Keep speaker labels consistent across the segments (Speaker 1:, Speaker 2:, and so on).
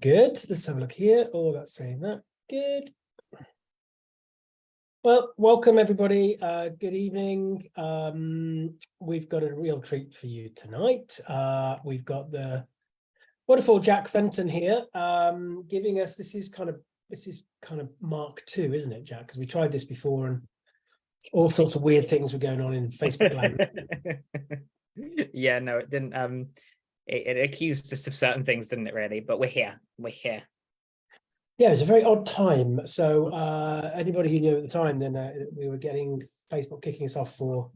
Speaker 1: Good. Let's have a look here. Oh, that's saying that. Good. Well, welcome everybody. Good evening. We've got a real treat for you tonight. We've got the wonderful Jack Fenton here, giving us this is kind of Mark II, isn't it, Jack? Because we tried this before and all sorts of weird things were going on in Facebook land.
Speaker 2: Yeah, no, it didn't. It accused us of certain things, didn't it? Really, but we're here.
Speaker 1: Yeah, it was a very odd time. So anybody who knew at the time, then we were getting Facebook kicking us off for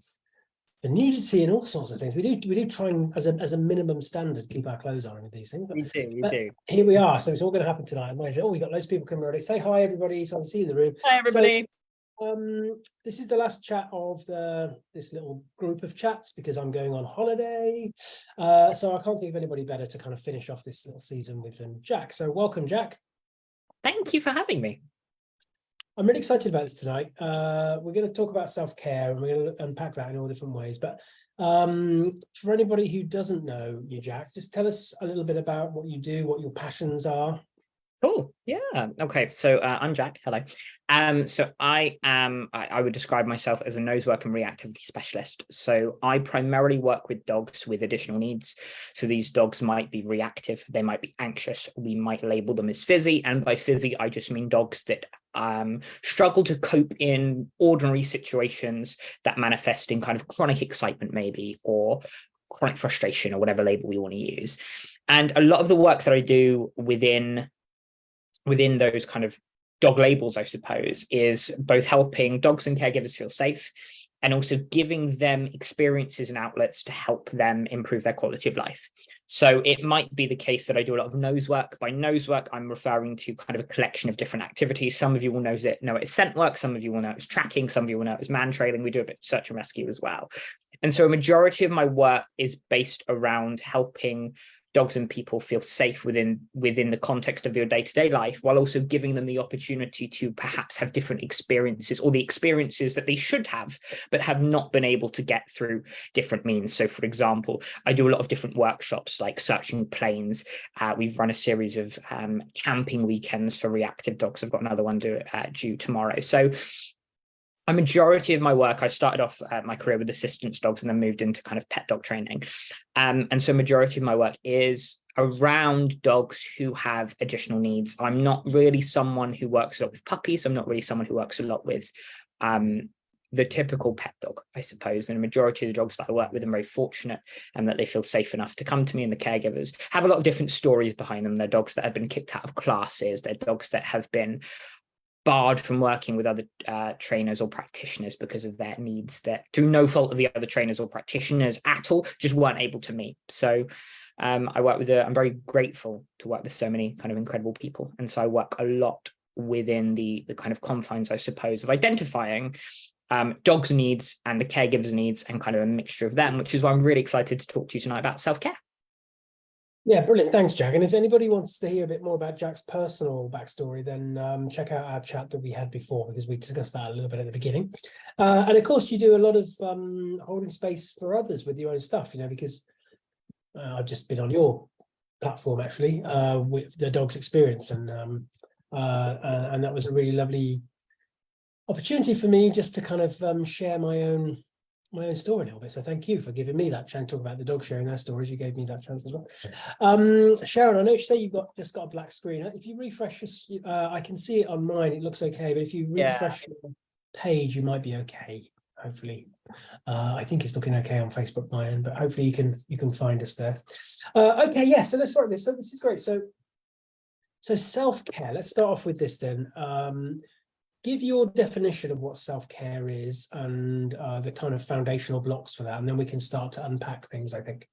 Speaker 1: the nudity and all sorts of things. We do try and, as a minimum standard, keep our clothes on with these things. But,
Speaker 2: we do.
Speaker 1: Here we are. So it's all going to happen tonight. Oh, we got loads of people coming already. Say hi, everybody. So I can see you in the room.
Speaker 2: Hi, everybody.
Speaker 1: So, this is the last chat of this little group of chats because I'm going on holiday. So I can't think of anybody better to kind of finish off this little season with than Jack. So welcome, Jack.
Speaker 2: Thank you for having me.
Speaker 1: I'm really excited about this tonight. We're going to talk about self-care and we're going to unpack that in all different ways. But for anybody who doesn't know you, Jack, just tell us a little bit about what you do, what your passions are.
Speaker 2: Cool. Yeah. Okay. So I'm Jack. Hello. So I would describe myself as a nosework and reactivity specialist. So I primarily work with dogs with additional needs. So these dogs might be reactive, they might be anxious. We might label them as fizzy, and by fizzy I just mean dogs that struggle to cope in ordinary situations that manifest in kind of chronic excitement, maybe, or chronic frustration, or whatever label we want to use. And a lot of the work that I do within those kind of dog labels, I suppose, is both helping dogs and caregivers feel safe and also giving them experiences and outlets to help them improve their quality of life. So it might be the case that I do a lot of nose work. By nose work, I'm referring to kind of a collection of different activities. Some of you will know it as scent work, some of you will know it as tracking, some of you will know it as man trailing. We do a bit of search and rescue as well. And so a majority of my work is based around helping dogs and people feel safe within the context of their day-to-day life, while also giving them the opportunity to perhaps have different experiences, or the experiences that they should have, but have not been able to get through different means. So for example, I do a lot of different workshops like searching planes. We've run a series of camping weekends for reactive dogs. I've got another one due tomorrow. So a majority of my work, I started off my career with assistance dogs and then moved into kind of pet dog training. And so majority of my work is around dogs who have additional needs. I'm not really someone who works a lot with puppies. I'm not really someone who works a lot with the typical pet dog, I suppose. And a majority of the dogs that I work with, I'm very fortunate and that they feel safe enough to come to me, and the caregivers have a lot of different stories behind them. They're dogs that have been kicked out of classes. They're dogs that have been barred from working with other trainers or practitioners because of their needs that, through no fault of the other trainers or practitioners at all, just weren't able to meet. So I work with I'm very grateful to work with so many kind of incredible people. And so I work a lot within the kind of confines, I suppose, of identifying dogs' needs and the caregivers' needs and kind of a mixture of them, which is why I'm really excited to talk to you tonight about self-care.
Speaker 1: Yeah, brilliant. Thanks, Jack. And if anybody wants to hear a bit more about Jack's personal backstory, then check out our chat that we had before, because we discussed that a little bit at the beginning. And of course, you do a lot of holding space for others with your own stuff, because I've just been on your platform, actually, with the Dog's Experience. And that was a really lovely opportunity for me just to kind of share my own story a little bit. So thank you for giving me that chance to talk about the dog sharing their stories. You gave me that chance as well. Sharon, I know you say you've just got a black screen. If you refresh this, I can see it on mine, it looks okay, but if you refresh the page, you might be okay, hopefully. I think it's looking okay on Facebook, my end, but hopefully you can find us there. Okay, yeah, so let's start this. So this is great. So self-care, let's start off with this then. Give your definition of what self-care is and the kind of foundational blocks for that, and then we can start to unpack things, I think.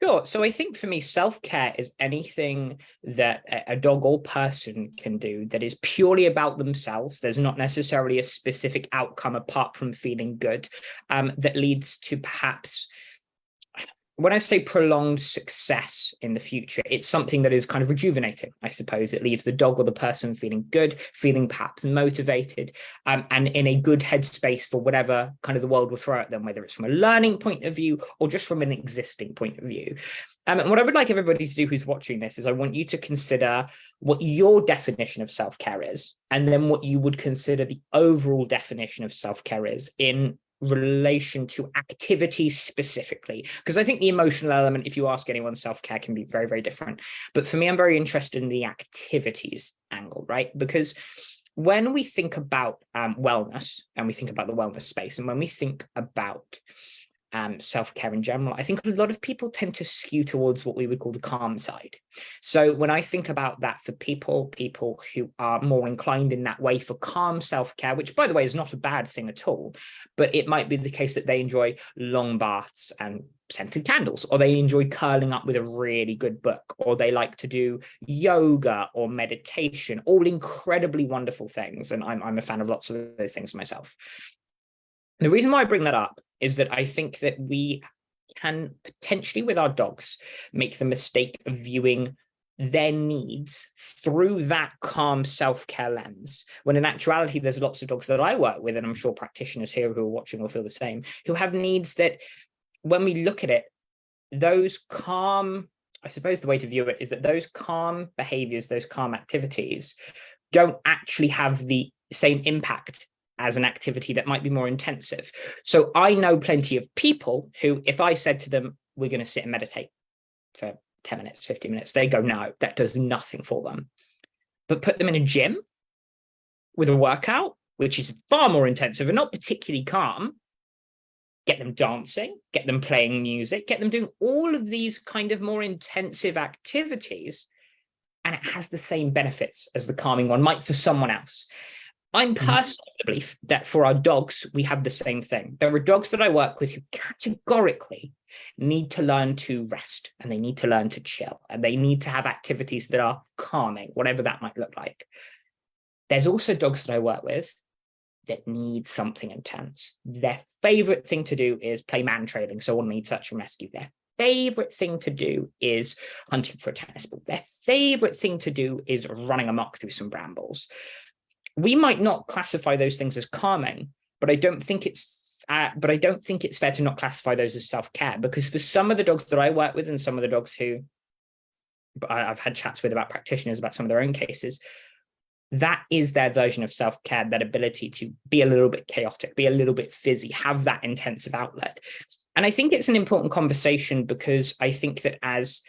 Speaker 2: Sure. So I think for me, self-care is anything that a dog or person can do that is purely about themselves. There's not necessarily a specific outcome apart from feeling good, that leads to perhaps, when I say prolonged success in the future, it's something that is kind of rejuvenating, I suppose. It leaves the dog or the person feeling good, feeling perhaps motivated, and in a good headspace for whatever kind of the world will throw at them, whether it's from a learning point of view or just from an existing point of view. And what I would like everybody to do who's watching this is I want you to consider what your definition of self-care is, and then what you would consider the overall definition of self-care is in relation to activities specifically. Because I think the emotional element, if you ask anyone, self-care can be very, very different. But for me, I'm very interested in the activities angle, right? Because when we think about wellness, and we think about the wellness space, and when we think about self-care in general, I think a lot of people tend to skew towards what we would call the calm side. So when I think about that for people who are more inclined in that way for calm self-care, which by the way is not a bad thing at all, but it might be the case that they enjoy long baths and scented candles, or they enjoy curling up with a really good book, or they like to do yoga or meditation, all incredibly wonderful things. And I'm a fan of lots of those things myself. The reason why I bring that up is that I think that we can potentially, with our dogs, make the mistake of viewing their needs through that calm self-care lens, when in actuality, there's lots of dogs that I work with, and I'm sure practitioners here who are watching will feel the same, who have needs that, when we look at it, those calm, I suppose the way to view it is that those calm behaviors, those calm activities don't actually have the same impact as an activity that might be more intensive. So I know plenty of people who, if I said to them, we're going to sit and meditate for 10 minutes, 15 minutes, they go, no, that does nothing for them. But put them in a gym with a workout, which is far more intensive and not particularly calm, get them dancing, get them playing music, get them doing all of these kind of more intensive activities, and it has the same benefits as the calming one might for someone else. I'm personally of the belief that for our dogs, we have the same thing. There are dogs that I work with who categorically need to learn to rest, and they need to learn to chill, and they need to have activities that are calming, whatever that might look like. There's also dogs that I work with that need something intense. Their favorite thing to do is play man trailing, so on need search and rescue. Their favorite thing to do is hunting for a tennis ball. Their favorite thing to do is running amok through some brambles. We might not classify those things as calming, but I don't think it's fair to not classify those as self-care, because for some of the dogs that I work with and some of the dogs who I've had chats with about practitioners about some of their own cases, that is their version of self-care, that ability to be a little bit chaotic, be a little bit fizzy, have that intensive outlet. And I think it's an important conversation, because I think that as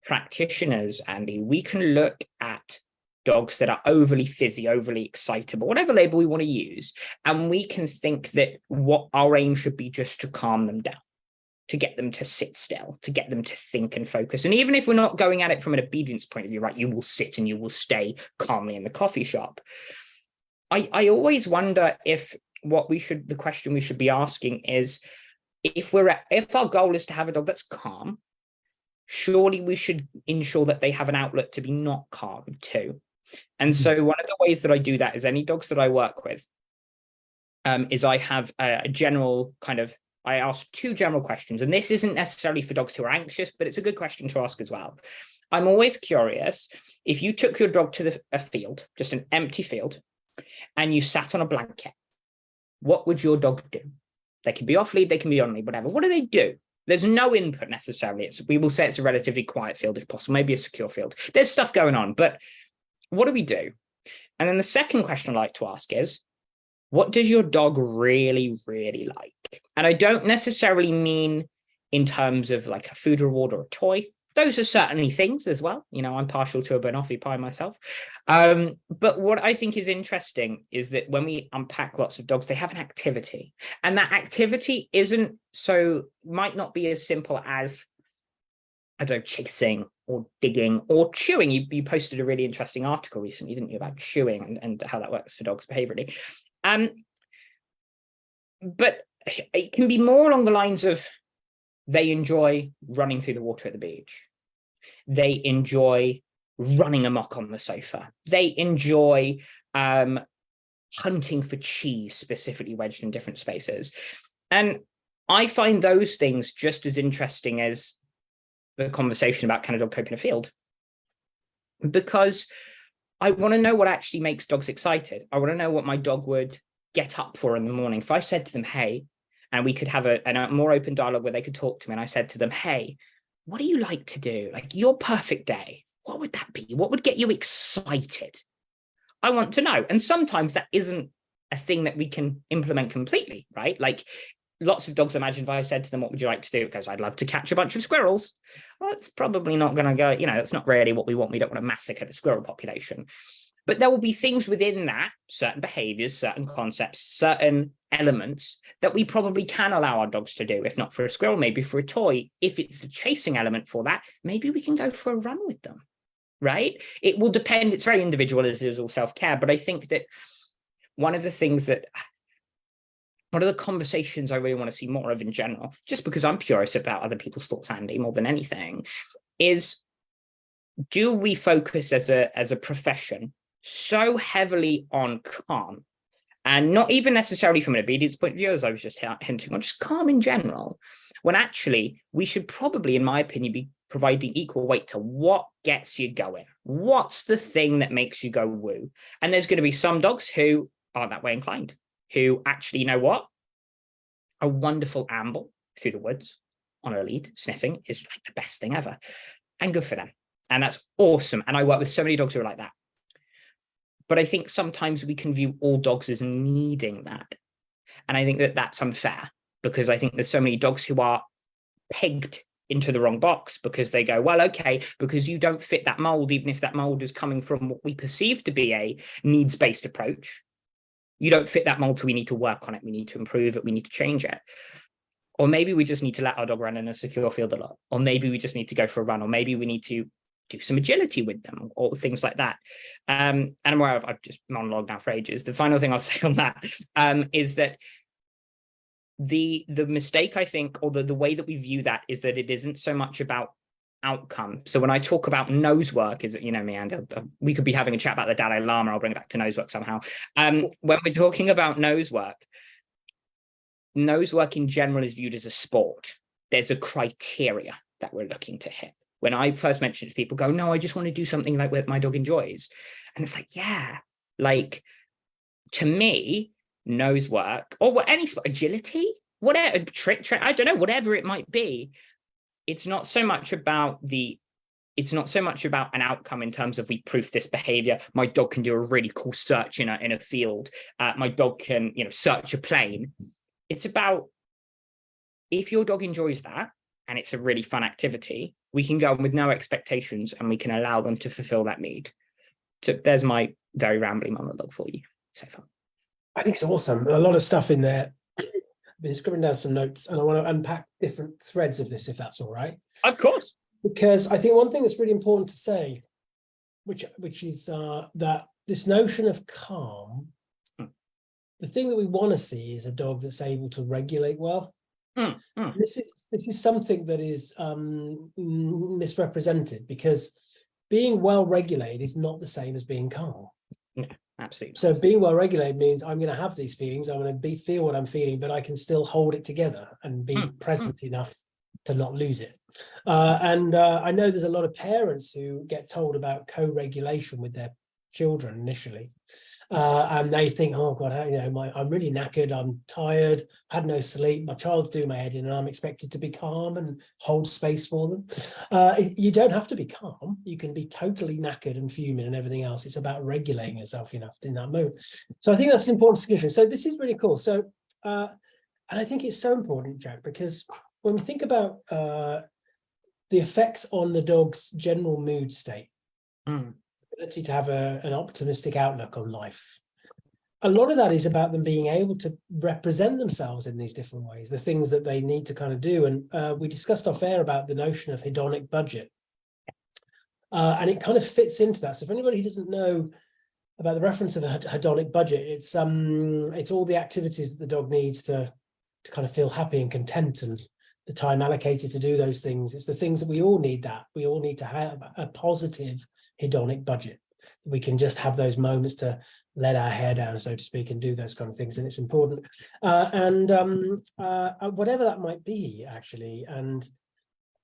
Speaker 2: practitioners, Andy, we can look at dogs that are overly fizzy, overly excitable, whatever label we want to use, and we can think that what our aim should be just to calm them down, to get them to sit still, to get them to think and focus. And even if we're not going at it from an obedience point of view, right, you will sit and you will stay calmly in the coffee shop. I always wonder if the question we should be asking is, if our goal is to have a dog that's calm, surely we should ensure that they have an outlet to be not calm too. And so one of the ways that I do that is any dogs that I work with, is I have a general kind of, I ask two general questions, and this isn't necessarily for dogs who are anxious, but it's a good question to ask as well. I'm always curious, if you took your dog to a field, just an empty field, and you sat on a blanket, what would your dog do? They can be off lead, they can be on lead, whatever. What do they do? There's no input necessarily. We will say it's a relatively quiet field if possible, maybe a secure field. There's stuff going on, but what do we do? And then the second question I like to ask is, what does your dog really, really like? And I don't necessarily mean in terms of like a food reward or a toy. Those are certainly things as well. You know, I'm partial to a banoffee pie myself. But what I think is interesting is that when we unpack lots of dogs, they have an activity. And that activity might not be as simple as, I don't know, chasing or digging or chewing. You posted a really interesting article recently, didn't you, about chewing and how that works for dogs behaviorally. But it can be more along the lines of, they enjoy running through the water at the beach. They enjoy running amok on the sofa. They enjoy hunting for cheese, specifically wedged in different spaces. And I find those things just as interesting as the conversation about can a dog cope in a field, because I want to know what actually makes dogs excited. I want to know what my dog would get up for in the morning. If I said to them, hey, and we could have a more open dialogue where they could talk to me, and I said to them, hey, what do you like to do? Like your perfect day, what would that be? What would get you excited? I want to know. And sometimes that isn't a thing that we can implement completely, right? Like lots of dogs imagine if I said to them, what would you like to do? It goes, I'd love to catch a bunch of squirrels. Well, it's probably not going to go, that's not really what we want. We don't want to massacre the squirrel population. But there will be things within that, certain behaviors, certain concepts, certain elements that we probably can allow our dogs to do. If not for a squirrel, maybe for a toy. If it's a chasing element for that, maybe we can go for a run with them, right? It will depend. It's very individual, as is all self-care. But I think that one of the conversations I really want to see more of in general, just because I'm curious about other people's thoughts, Andy, more than anything, is do we focus as a profession so heavily on calm, and not even necessarily from an obedience point of view, as I was just hinting on, just calm in general, when actually we should probably, in my opinion, be providing equal weight to what gets you going. What's the thing that makes you go woo? And there's going to be some dogs who aren't that way inclined, who actually, you know what? A wonderful amble through the woods on a lead, sniffing, is like the best thing ever. And good for them. And that's awesome. And I work with so many dogs who are like that. But I think sometimes we can view all dogs as needing that. And I think that that's unfair, because I think there's so many dogs who are pegged into the wrong box because they go, well, okay, because you don't fit that mold, even if that mold is coming from what we perceive to be a needs-based approach. You don't fit that mold, so we need to work on it. We need to improve it. We need to change it. Or maybe we just need to let our dog run in a secure field a lot. Or maybe we just need to go for a run. Or maybe we need to do some agility with them, or things like that. And I'm aware I've just monologued now for ages. The final thing I'll say on that is that the mistake, I think, or the way that we view that is that it isn't so much about outcome. So when I talk about nosework, is, me, and we could be having a chat about the Dalai Lama. I'll bring it back to nosework somehow. When we're talking about nosework in general is viewed as a sport. There's a criteria that we're looking to hit. When I first mentioned it to people, go, no, I just want to do something like what my dog enjoys. And it's like, yeah, like to me, nosework or any sport, agility, whatever, trick, I don't know, whatever it might be. It's not so much about an outcome in terms of we proof this behavior. My dog can do a really cool search in a field. My dog can, search a plane. It's about, if your dog enjoys that and it's a really fun activity, we can go on with no expectations and we can allow them to fulfill that need. So there's my very rambling monologue for you so far.
Speaker 1: I think it's awesome. A lot of stuff in there. I've been scribbling down some notes and I want to unpack different threads of this, if that's all right.
Speaker 2: Of course.
Speaker 1: Because I think one thing that's really important to say, which is that this notion of calm, the thing that we want to see is a dog that's able to regulate well. This is something that is misrepresented, because being well regulated is not the same as being calm.
Speaker 2: No, absolutely.
Speaker 1: So being well regulated means I'm going to have these feelings, I'm going to feel what I'm feeling, but I can still hold it together and be present enough to not lose it. I know there's a lot of parents who get told about co-regulation with their children initially. And they think, oh God, I'm really knackered, I'm tired, had no sleep, my child's doing my head in, and I'm expected to be calm and hold space for them. You don't have to be calm. You can be totally knackered and fuming and everything else. It's about regulating yourself enough in that moment. So I think that's an important discussion. So this is really cool. So, and I think it's so important, Jack, because when we think about the effects on the dog's general mood state, ability to have an optimistic outlook on life, a lot of that is about them being able to represent themselves in these different ways, the things that they need to kind of do. And we discussed off air about the notion of hedonic budget, and it kind of fits into that. So if anybody who doesn't know about the reference of a hedonic budget, it's all the activities that the dog needs to kind of feel happy and content, and the time allocated to do those things. It's the things that we all need, that we all need to have a positive hedonic budget. We can just have those moments to let our hair down, so to speak, and do those kind of things. And it's important. Whatever that might be, actually. And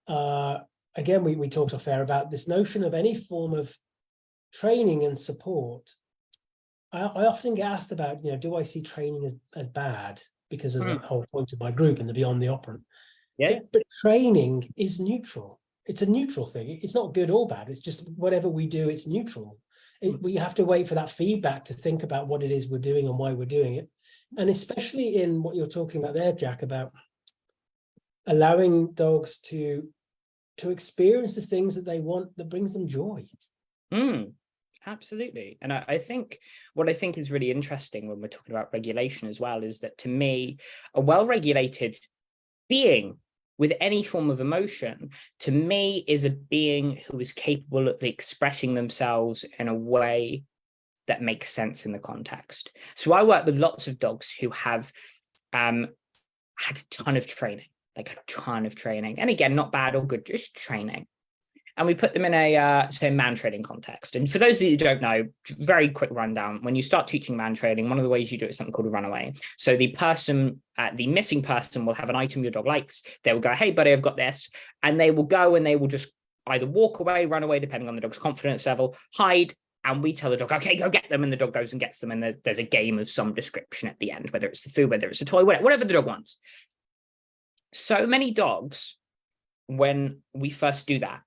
Speaker 1: again, we talked off air about this notion of any form of training and support. I often get asked about, do I see training as bad, because of the whole point of my group and the beyond the operant.
Speaker 2: Yeah.
Speaker 1: But training is neutral. it's a neutral thing. It's not good or bad. It's just whatever we do, it's neutral. We have to wait for that feedback to think about what it is we're doing and why we're doing it. And especially in what you're talking about there, Jack, about allowing dogs to experience the things that they want, that brings them joy.
Speaker 2: Absolutely. And I think what I think is really interesting when we're talking about regulation as well is that, to me, a well-regulated being with any form of emotion, to me, is a being who is capable of expressing themselves in a way that makes sense in the context. So I work with lots of dogs who have had a ton of training, like a ton of training. And again, not bad or good, just training. And we put them in a, say, man training context. And for those of you who don't know, very quick rundown. When you start teaching man training, one of the ways you do it is something called a runaway. So the person, the missing person, will have an item your dog likes. They will go, hey, buddy, I've got this. And they will go and they will just either walk away, run away, depending on the dog's confidence level, hide. And we tell the dog, okay, go get them. And the dog goes and gets them. And there's a game of some description at the end, whether it's the food, whether it's a toy, whatever the dog wants. So many dogs, when we first do that,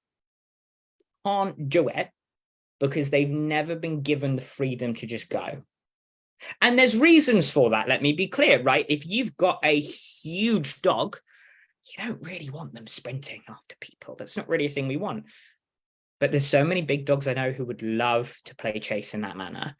Speaker 2: can't do it because they've never been given the freedom to just go. And there's reasons for that. Let me be clear, right? If you've got a huge dog, you don't really want them sprinting after people. That's not really a thing we want. But there's so many big dogs I know who would love to play chase in that manner.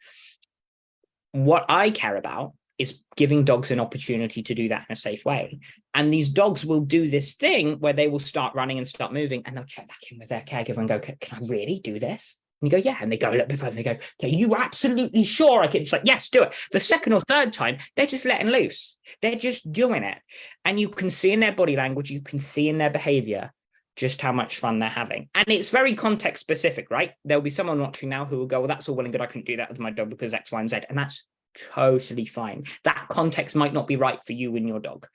Speaker 2: What I care about is giving dogs an opportunity to do that in a safe way. And these dogs will do this thing where they will start running and start moving, and they'll check back in with their caregiver and go, can I really do this? And you go, yeah. And they go a little bit further. They go, are you absolutely sure I can? It's like, yes, do it. The second or third time, they're just letting loose. They're just doing it. And you can see in their body language, you can see in their behavior just how much fun they're having. And it's very context specific, right? There'll be someone watching now who will go, well, that's all well and good. I couldn't do that with my dog because X, Y, and Z. And that's totally fine. That context might not be right for you and your dog.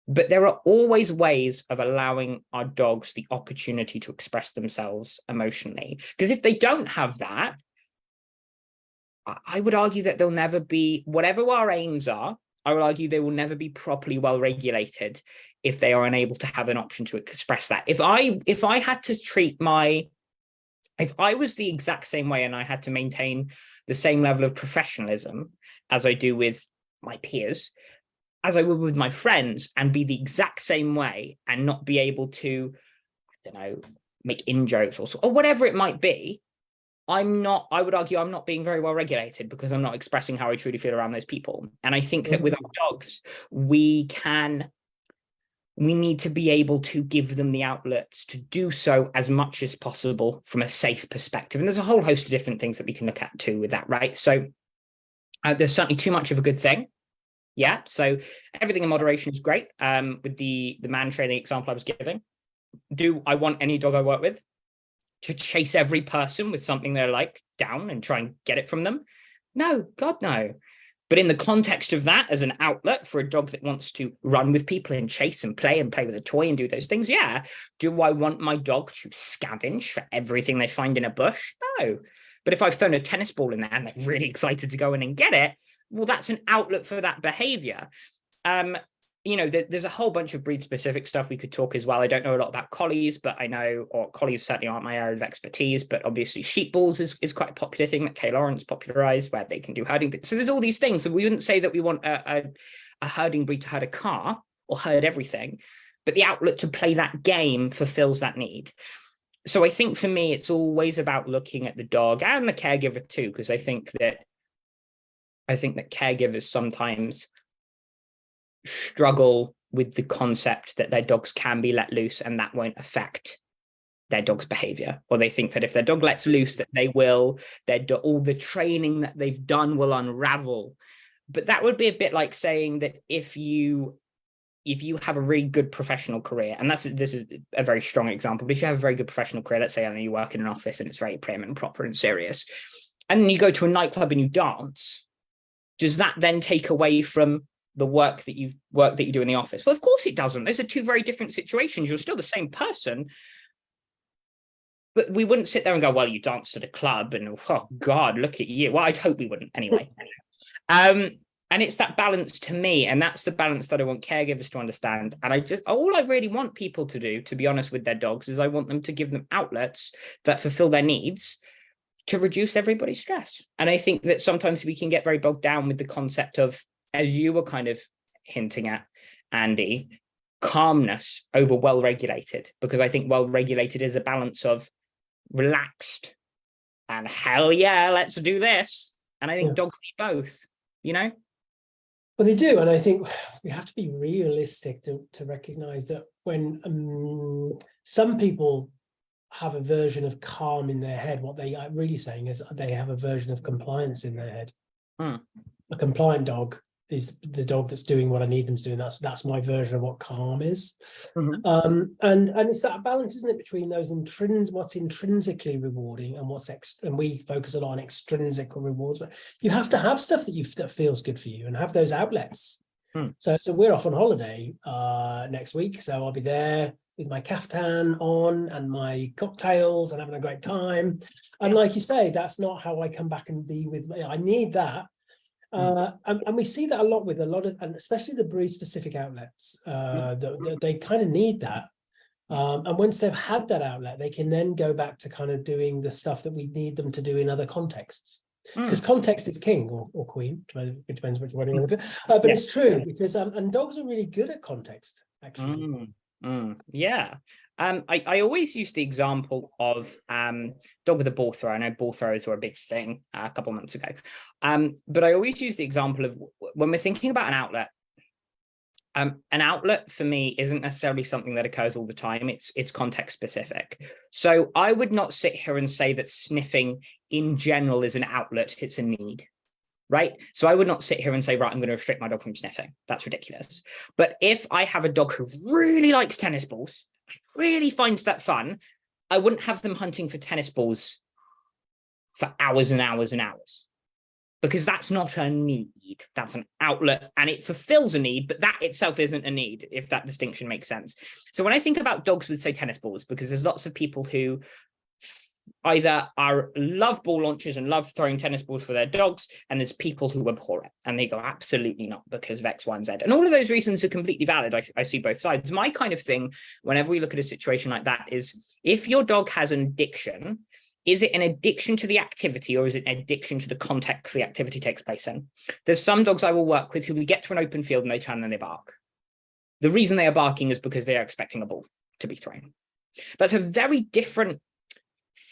Speaker 2: But there are always ways of allowing our dogs the opportunity to express themselves emotionally. Because if they don't have that, I would argue that they'll never be, whatever our aims are, I would argue they will never be properly well regulated if they are unable to have an option to express that. If I had to treat if I was the exact same way and I had to maintain the same level of professionalism as I do with my peers, as I would with my friends, and be the exact same way and not be able to, I don't know, make in-jokes or whatever it might be, I would argue I'm not being very well regulated because I'm not expressing how I truly feel around those people. And I think that with our dogs, we need to be able to give them the outlets to do so as much as possible from a safe perspective. And there's a whole host of different things that we can look at too with that, right? So there's certainly too much of a good thing. Yeah, so everything in moderation is great. With the man training example I was giving, do I want any dog I work with to chase every person with something they're like down and try and get it from them? No, God, no. But in the context of that, as an outlet for a dog that wants to run with people and chase and play with a toy and do those things, yeah. Do I want my dog to scavenge for everything they find in a bush? No. But if I've thrown a tennis ball in there and they're really excited to go in and get it, well, that's an outlet for that behavior. There's a whole bunch of breed-specific stuff we could talk as well. I don't know a lot about collies, but I know, or collies certainly aren't my area of expertise, but obviously sheep balls is quite a popular thing that Kay Lawrence popularized, where they can do herding. So there's all these things. So we wouldn't say that we want a herding breed to herd a car or herd everything, but the outlet to play that game fulfills that need. So I think for me, it's always about looking at the dog and the caregiver too, because I think that caregivers sometimes struggle with the concept that their dogs can be let loose and that won't affect their dog's behavior, or they think that if their dog lets loose that they will, all the training that they've done will unravel. But that would be a bit like saying that if you have a really good professional career, and this is a very strong example, but if you have a very good professional career, let's say you work in an office and it's very prim and proper and serious, and then you go to a nightclub and you dance, does that then take away from the work that you do in the office? Well, of course it doesn't. Those are two very different situations. You're still the same person, but we wouldn't sit there and go, well, you danced at a club and oh God, look at you. Well, I'd hope we wouldn't anyway. And And it's that balance to me, and that's the balance that I want caregivers to understand. And all I really want people to do, to be honest with their dogs, is I want them to give them outlets that fulfill their needs to reduce everybody's stress. And I think that sometimes we can get very bogged down with the concept of, as you were kind of hinting at, Andy, calmness over well-regulated, because I think well-regulated is a balance of relaxed and hell yeah, let's do this. And I think dogs need both, you know?
Speaker 1: Well, they do. And I think we have to be realistic to recognize that when some people have a version of calm in their head, what they are really saying is they have a version of compliance in their head. A compliant dog is the dog that's doing what I need them to do, and that's my version of what calm is. And it's that balance, isn't it, between those what's intrinsically rewarding and and we focus a lot on extrinsic rewards, but you have to have stuff that feels good for you and have those outlets. So we're off on holiday next week, so I'll be there with my caftan on and my cocktails and having a great time. And like you say, that's not how I come back and be with. I need that. And we see that a lot with and especially the breed specific outlets, they kind of need that. And once they've had that outlet, they can then go back to kind of doing the stuff that we need them to do in other contexts. Because context is king or queen, it depends which one you want to do. But it's true, because and dogs are really good at context, actually.
Speaker 2: Yeah. I always use the example of dog with a ball thrower. I know ball throwers were a big thing a couple of months ago. But I always use the example of when we're thinking about an outlet for me isn't necessarily something that occurs all the time. It's context specific. So I would not sit here and say that sniffing in general is an outlet, it's a need. Right? So I would not sit here and say, right, I'm going to restrict my dog from sniffing. That's ridiculous. But if I have a dog who really likes tennis balls, really finds that fun, I wouldn't have them hunting for tennis balls for hours and hours and hours, because that's not a need. That's an outlet, and it fulfills a need, but that itself isn't a need, if that distinction makes sense. So when I think about dogs with, say, tennis balls, because there's lots of people who either love ball launchers and love throwing tennis balls for their dogs, and there's people who abhor it and they go, absolutely not, because of X, Y, and Z. And all of those reasons are completely valid. I see both sides. My kind of thing, whenever we look at a situation like that, is if your dog has an addiction, is it an addiction to the activity, or is it an addiction to the context the activity takes place in? There's some dogs I will work with who we get to an open field and they turn and they bark. The reason they are barking is because they are expecting a ball to be thrown. That's a very different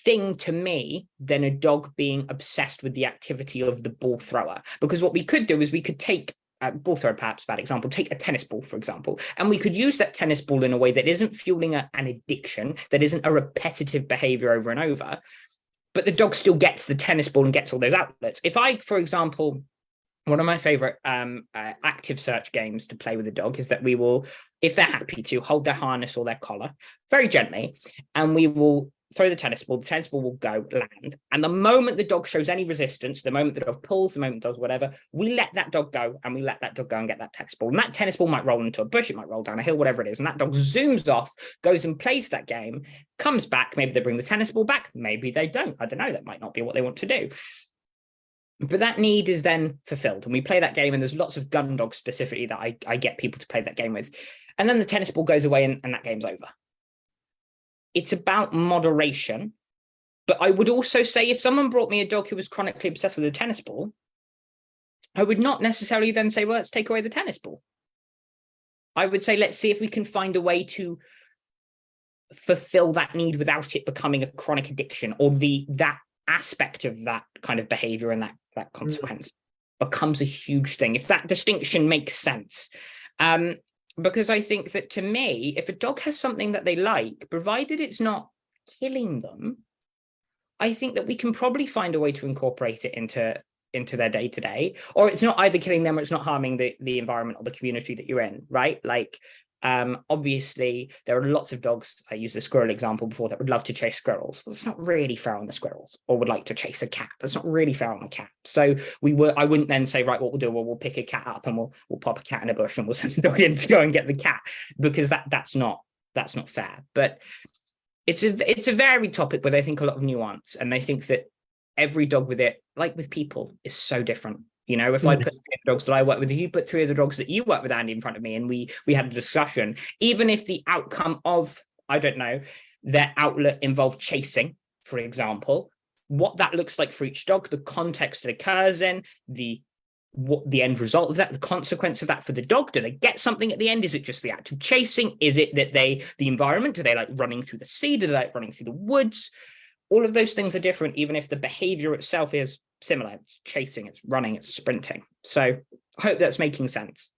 Speaker 2: thing to me than a dog being obsessed with the activity of the ball thrower. Because what we could do is we could take ball thrower, perhaps bad example, take a tennis ball, for example, and we could use that tennis ball in a way that isn't fueling an addiction, that isn't a repetitive behavior over and over, but the dog still gets the tennis ball and gets all those outlets. If I, for example, one of my favorite active search games to play with a dog is that we will, if they're happy to, hold their harness or their collar very gently, and we will throw the tennis ball will go land. And the moment the dog shows any resistance, the moment the dog pulls, the moment does whatever, we let that dog go, and we let that dog go and get that tennis ball. And that tennis ball might roll into a bush, it might roll down a hill, whatever it is. And that dog zooms off, goes and plays that game, comes back. Maybe they bring the tennis ball back. Maybe they don't. I don't know. That might not be what they want to do. But that need is then fulfilled. And we play that game, and there's lots of gun dogs specifically that I get people to play that game with. And then the tennis ball goes away and that game's over. It's about moderation. But I would also say if someone brought me a dog who was chronically obsessed with a tennis ball, I would not necessarily then say, well, let's take away the tennis ball. I would say, let's see if we can find a way to fulfill that need without it becoming a chronic addiction, or that aspect of that kind of behavior and that consequence becomes a huge thing, if that distinction makes sense. Because I think that, to me, if a dog has something that they like, provided it's not killing them, I think that we can probably find a way to incorporate it into their day-to-day, or it's not either killing them or it's not harming the environment or the community that you're in, right? Like, obviously, there are lots of dogs, I used the squirrel example before, that would love to chase squirrels. Well, it's not really fair on the squirrels, or would like to chase a cat. That's not really fair on the cat. So I wouldn't then say, right, what we'll do, well, we'll pick a cat up and we'll pop a cat in a bush and we'll send a dog in to go and get the cat, because that's not fair. But it's a varied topic with, I think, a lot of nuance. And I think that every dog with it, like with people, is so different. You know, if I put dogs that I work with, if you put 3 of the dogs that you work with, Andy, in front of me, and we had a discussion, even if the outcome of, I don't know, their outlet involved chasing, for example, what that looks like for each dog, the context it occurs in, what the end result of that, the consequence of that for the dog. Do they get something at the end? Is it just the act of chasing? Is it that the environment, do they like running through the sea? Do they like running through the woods? All of those things are different, even if the behavior itself is similar. It's chasing, it's running, it's sprinting. So I hope that's making sense.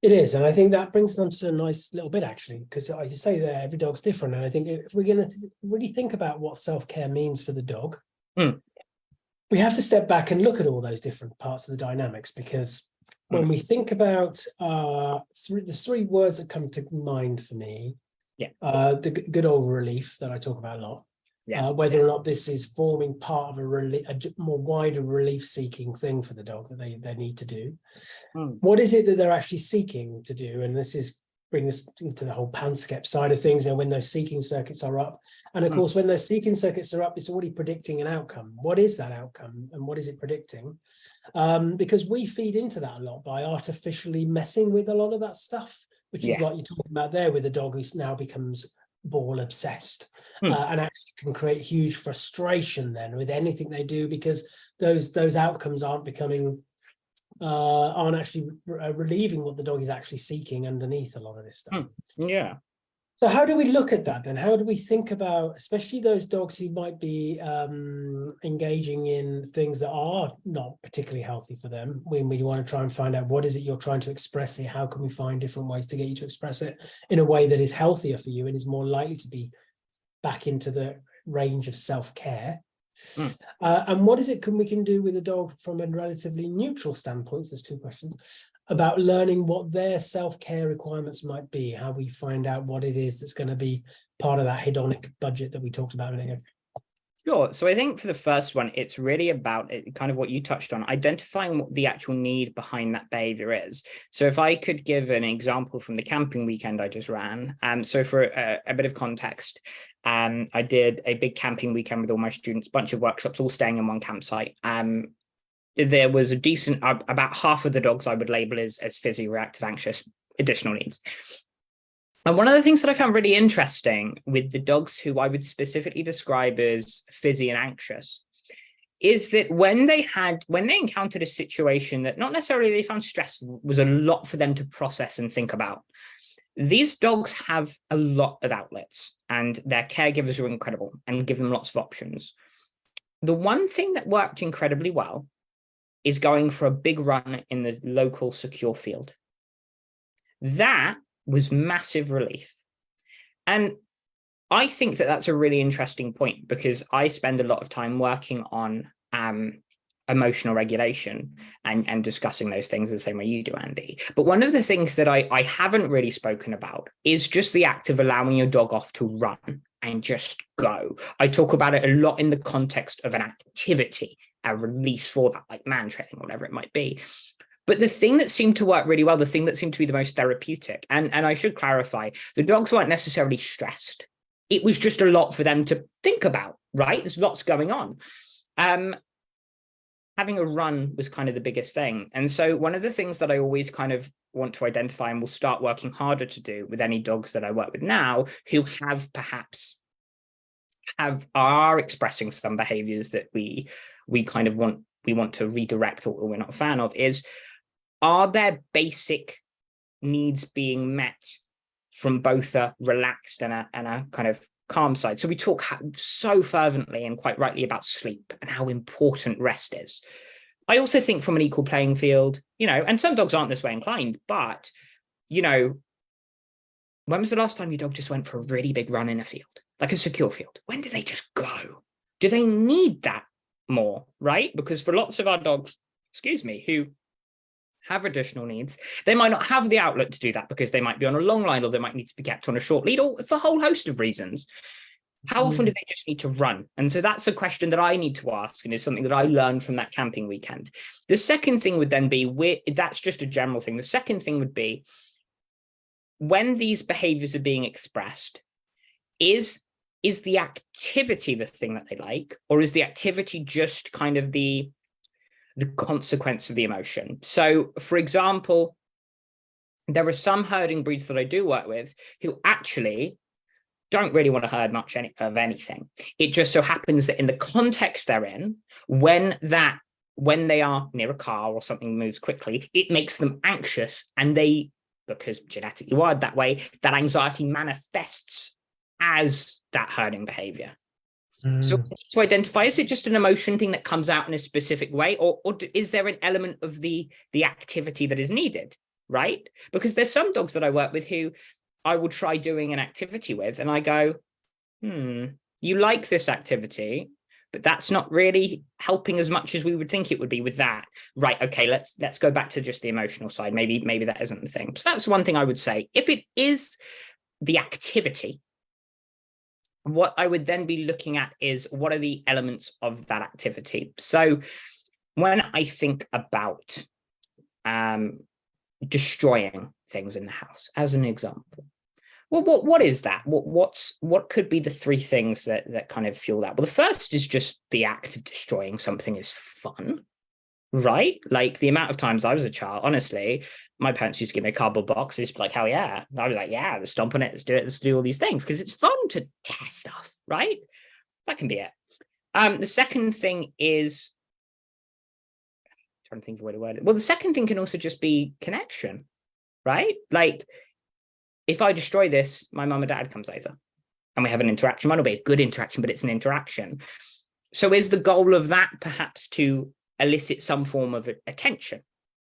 Speaker 1: It is, and I think that brings us to a nice little bit, actually, because like you say there, every dog's different, and I think if we're going to really think about what self-care means for the dog, we have to step back and look at all those different parts of the dynamics, because when we think about the 3 words that come to mind for me, the good old relief that I talk about a lot, whether or not this is forming part of a more wider relief-seeking thing for the dog that they need to do. What is it that they're actually seeking to do? And this is bring us into the whole PANSCEP side of things, and when those seeking circuits are up. And of course, when those seeking circuits are up, it's already predicting an outcome. What is that outcome and what is it predicting? Because we feed into that a lot by artificially messing with a lot of that stuff, which is what you're talking about there with a dog who now becomes ball obsessed and actually can create huge frustration then with anything they do, because those outcomes aren't actually relieving what the dog is actually seeking underneath a lot of this stuff. So how do we look at that then? How do we think about, especially those dogs who might be engaging in things that are not particularly healthy for them, when we want to try and find out what is it you're trying to express here? How can we find different ways to get you to express it in a way that is healthier for you and is more likely to be back into the range of self-care? And what is it we can do with a dog from a relatively neutral standpoint? There's 2 questions about learning what their self-care requirements might be, how we find out what it is that's going to be part of that hedonic budget that we talked about a minute ago.
Speaker 2: Sure. So I think for the first one, it's really about kind of what you touched on, identifying what the actual need behind that behavior is. So if I could give an example from the camping weekend I just ran. So for a bit of context, I did a big camping weekend with all my students, bunch of workshops, all staying in one campsite. There was a decent, about half of the dogs I would label as fizzy, reactive, anxious, additional needs. And one of the things that I found really interesting with the dogs who I would specifically describe as fizzy and anxious is that when they encountered a situation that not necessarily they found stressful, was a lot for them to process and think about. These dogs have a lot of outlets and their caregivers are incredible and give them lots of options. The one thing that worked incredibly well is going for a big run in the local secure field. That was massive relief. And I think that that's a really interesting point, because I spend a lot of time working on emotional regulation and discussing those things the same way you do, Andy. But one of the things that I haven't really spoken about is just the act of allowing your dog off to run and just go. I talk about it a lot in the context of an activity, a release for that, like man training, whatever it might be. But the thing that seemed to work really well, the thing that seemed to be the most therapeutic, and I should clarify, the dogs weren't necessarily stressed. It was just a lot for them to think about, right? There's lots going on. Having a run was kind of the biggest thing. And so one of the things that I always kind of want to identify and will start working harder to do with any dogs that I work with now who are expressing some behaviors that we kind of want to redirect or we're not a fan of is, are their basic needs being met from both a relaxed and a kind of calm side? So we talk so fervently and quite rightly about sleep and how important rest is. I also think from an equal playing field, and some dogs aren't this way inclined, but, when was the last time your dog just went for a really big run in a field, like a secure field? When do they just go? Do they need that more, right? Because for lots of our dogs, who have additional needs, they might not have the outlet to do that because they might be on a long line or they might need to be kept on a short lead or for a whole host of reasons. How often do they just need to run? And so that's a question that I need to ask, and is something that I learned from that camping weekend. The second thing would then be, that's just a general thing. The second thing would be, when these behaviors are being expressed, is the activity the thing that they like, or is the activity just kind of the the consequence of the emotion. So, for example, there are some herding breeds that I do work with who actually don't really want to herd much of anything. It just so happens that in the context they're in, when they are near a car or something moves quickly, it makes them anxious, and they, because genetically wired that way, that anxiety manifests as that herding behavior. So to identify, is it just an emotion thing that comes out in a specific way, or is there an element of the activity that is needed, right? Because there's some dogs that I work with who I will try doing an activity with, and I go, you like this activity, but that's not really helping as much as we would think it would be with that. Right, okay, let's go back to just the emotional side. Maybe that isn't the thing. So that's one thing I would say. If it is the activity, what I would then be looking at is what are the elements of that activity. So when I think about destroying things in the house, as an example, well, what is that? What could be the three things that kind of fuel that? Well, the first is just the act of destroying something is fun, right? Like the amount of times I was a child, honestly, my parents used to give me a cardboard box. It's like, hell yeah. And I was like, yeah, let's stomp on it. Let's do it. Let's do all these things because it's fun to test stuff, right? That can be it. The second thing is, I'm trying to think of a way to word it. Well, the second thing can also just be connection, right? Like if I destroy this, my mum and dad comes over and we have an interaction. Might not be a good interaction, but it's an interaction. So is the goal of that perhaps to elicit some form of attention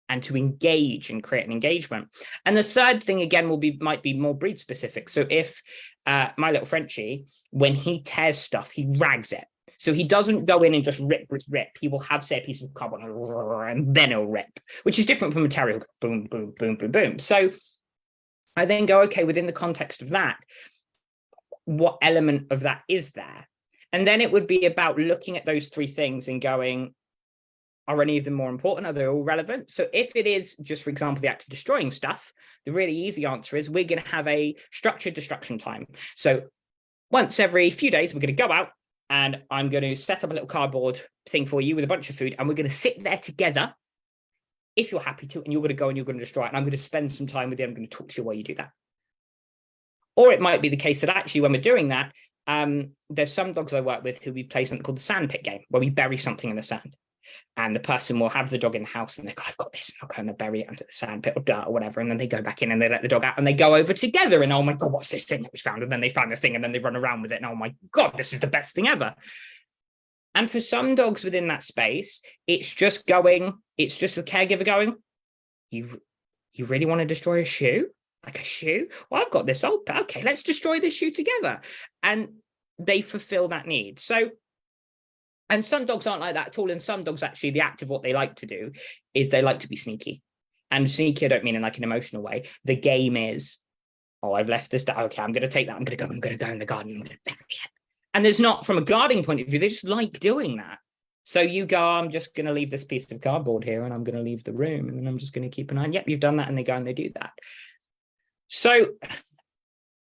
Speaker 2: and to engage and create an engagement? And the third thing again might be more breed specific. So if my little Frenchie, when he tears stuff, he rags it. So he doesn't go in and just rip. He will have, say, a piece of cardboard and then he'll rip, which is different from a terrier. Boom, boom, boom, boom, boom. So I then go, okay, within the context of that, what element of that is there? And then it would be about looking at those three things and going, are any of them more important? Are they all relevant? So if it is just, for example, the act of destroying stuff, the really easy answer is we're going to have a structured destruction time. So once every few days, we're going to go out and I'm going to set up a little cardboard thing for you with a bunch of food, and we're going to sit there together if you're happy to, and you're going to go and you're going to destroy it, and I'm going to spend some time with you. I'm going to talk to you while you do that. Or it might be the case that actually when we're doing that, there's some dogs I work with who we play something called the sandpit game, where we bury something in the sand. And the person will have the dog in the house and they go, I've got this, and they'll go and they bury it under the sandpit or dirt or whatever. And then they go back in and they let the dog out and they go over together and, oh my God, what's this thing that we found? And then they find the thing and then they run around with it. And oh my God, this is the best thing ever. And for some dogs within that space, it's just the caregiver going, you really want to destroy a shoe? Like a shoe? Well, I've got this old, okay, let's destroy this shoe together. And they fulfill that need. So, and some dogs aren't like that at all. And some dogs actually, the act of what they like to do is they like to be sneaky. And sneaky, I don't mean in like an emotional way. The game is, oh, I've left this, okay, I'm going to take that. I'm going to go in the garden. I'm going to bury it. And there's not, from a guarding point of view, they just like doing that. So you go, I'm just going to leave this piece of cardboard here and I'm going to leave the room. And then I'm just going to keep an eye on, yep, you've done that. And they go and they do that. So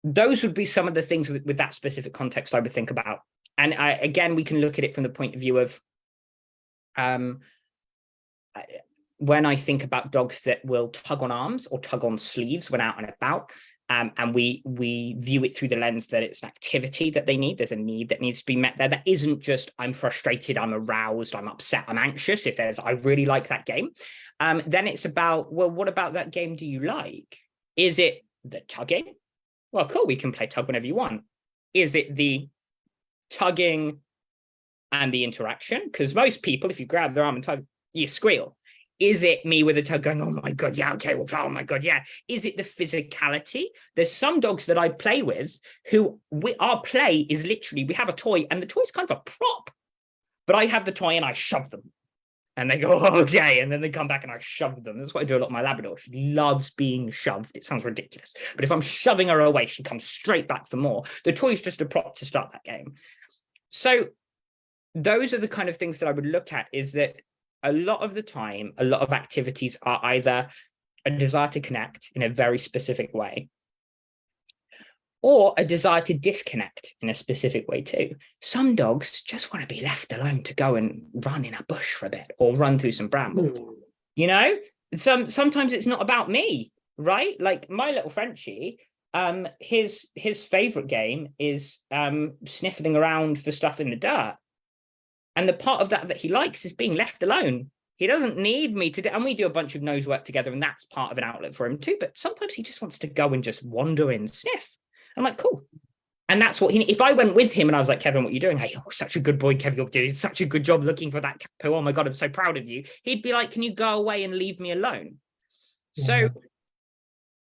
Speaker 2: those would be some of the things with that specific context I would think about. And again, we can look at it from the point of view of when I think about dogs that will tug on arms or tug on sleeves when out and about, and we view it through the lens that it's an activity that they need. There's a need that needs to be met there. That isn't just I'm frustrated, I'm aroused, I'm upset, I'm anxious. If there's I really like that game, then it's about, well, what about that game do you like? Is it the tugging? Well, cool, we can play tug whenever you want. Is it the tugging and the interaction? Because most people, if you grab their arm and tug, you squeal. Is it me with a tug going, oh my God, yeah, okay, well, oh my God, yeah. Is it the physicality? There's some dogs that I play with who our play is literally, we have a toy and the toy's kind of a prop, but I have the toy and I shove them. And they go, oh, okay. And then they come back and I shove them. That's what I do a lot with my Labrador. She loves being shoved. It sounds ridiculous. But if I'm shoving her away, she comes straight back for more. The toy is just a prop to start that game. So those are the kind of things that I would look at, is that a lot of the time, a lot of activities are either a desire to connect in a very specific way, or a desire to disconnect in a specific way too. Some dogs just want to be left alone to go and run in a bush for a bit or run through some bramble. You know, sometimes it's not about me, right? Like my little Frenchie, his favorite game is sniffing around for stuff in the dirt. And the part of that he likes is being left alone. He doesn't need me to do, and we do a bunch of nose work together, and that's part of an outlet for him too. But sometimes he just wants to go and just wander and sniff. I'm like, cool. And that's what if I went with him and I was like, Kevin, what are you doing? Hey, oh, such a good boy, Kevin, you're doing such a good job looking for that cat poo. Oh my God, I'm so proud of you. He'd be like, can you go away and leave me alone? Yeah. So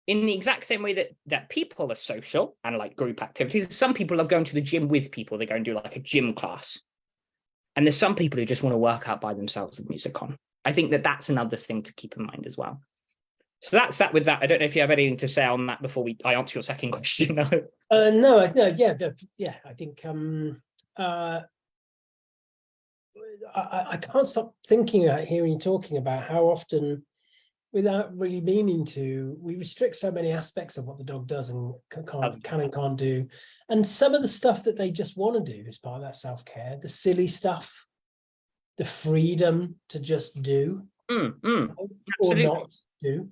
Speaker 2: in the exact same way that people are social and like group activities, some people love going to the gym with people. They go and do like a gym class. And there's some people who just want to work out by themselves with music on. I think that's another thing to keep in mind as well. So that's that with that. I don't know if you have anything to say on that before I answer your second question.
Speaker 1: No, yeah. I think I can't stop thinking about hearing you talking about how often, without really meaning to, we restrict so many aspects of what the dog does and can and can't do. And some of the stuff that they just want to do as part of that self-care, the silly stuff, the freedom to just do or not do.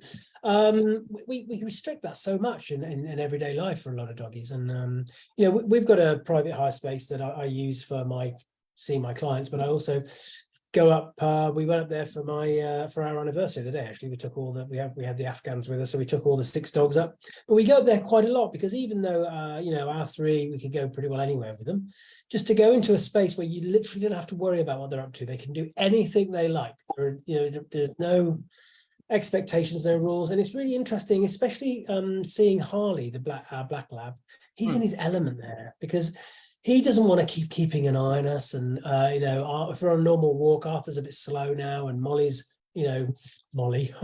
Speaker 1: We restrict that so much in everyday life for a lot of doggies. And, you know, we've got a private hire space that I use for seeing my clients, but I also go up. We went up there for our anniversary the day. Actually, we took we had the Afghans with us, so we took all the 6 dogs up. But we go up there quite a lot because even though you know, our 3, we could go pretty well anywhere with them. Just to go into a space where you literally don't have to worry about what they're up to. They can do anything they like. There's no expectations, no rules, and it's really interesting, especially seeing Harley, our black lab. He's in his element there because he doesn't want to keeping an eye on us. And, you know, if we're on a normal walk, Arthur's a bit slow now, and Molly's, you know, Molly.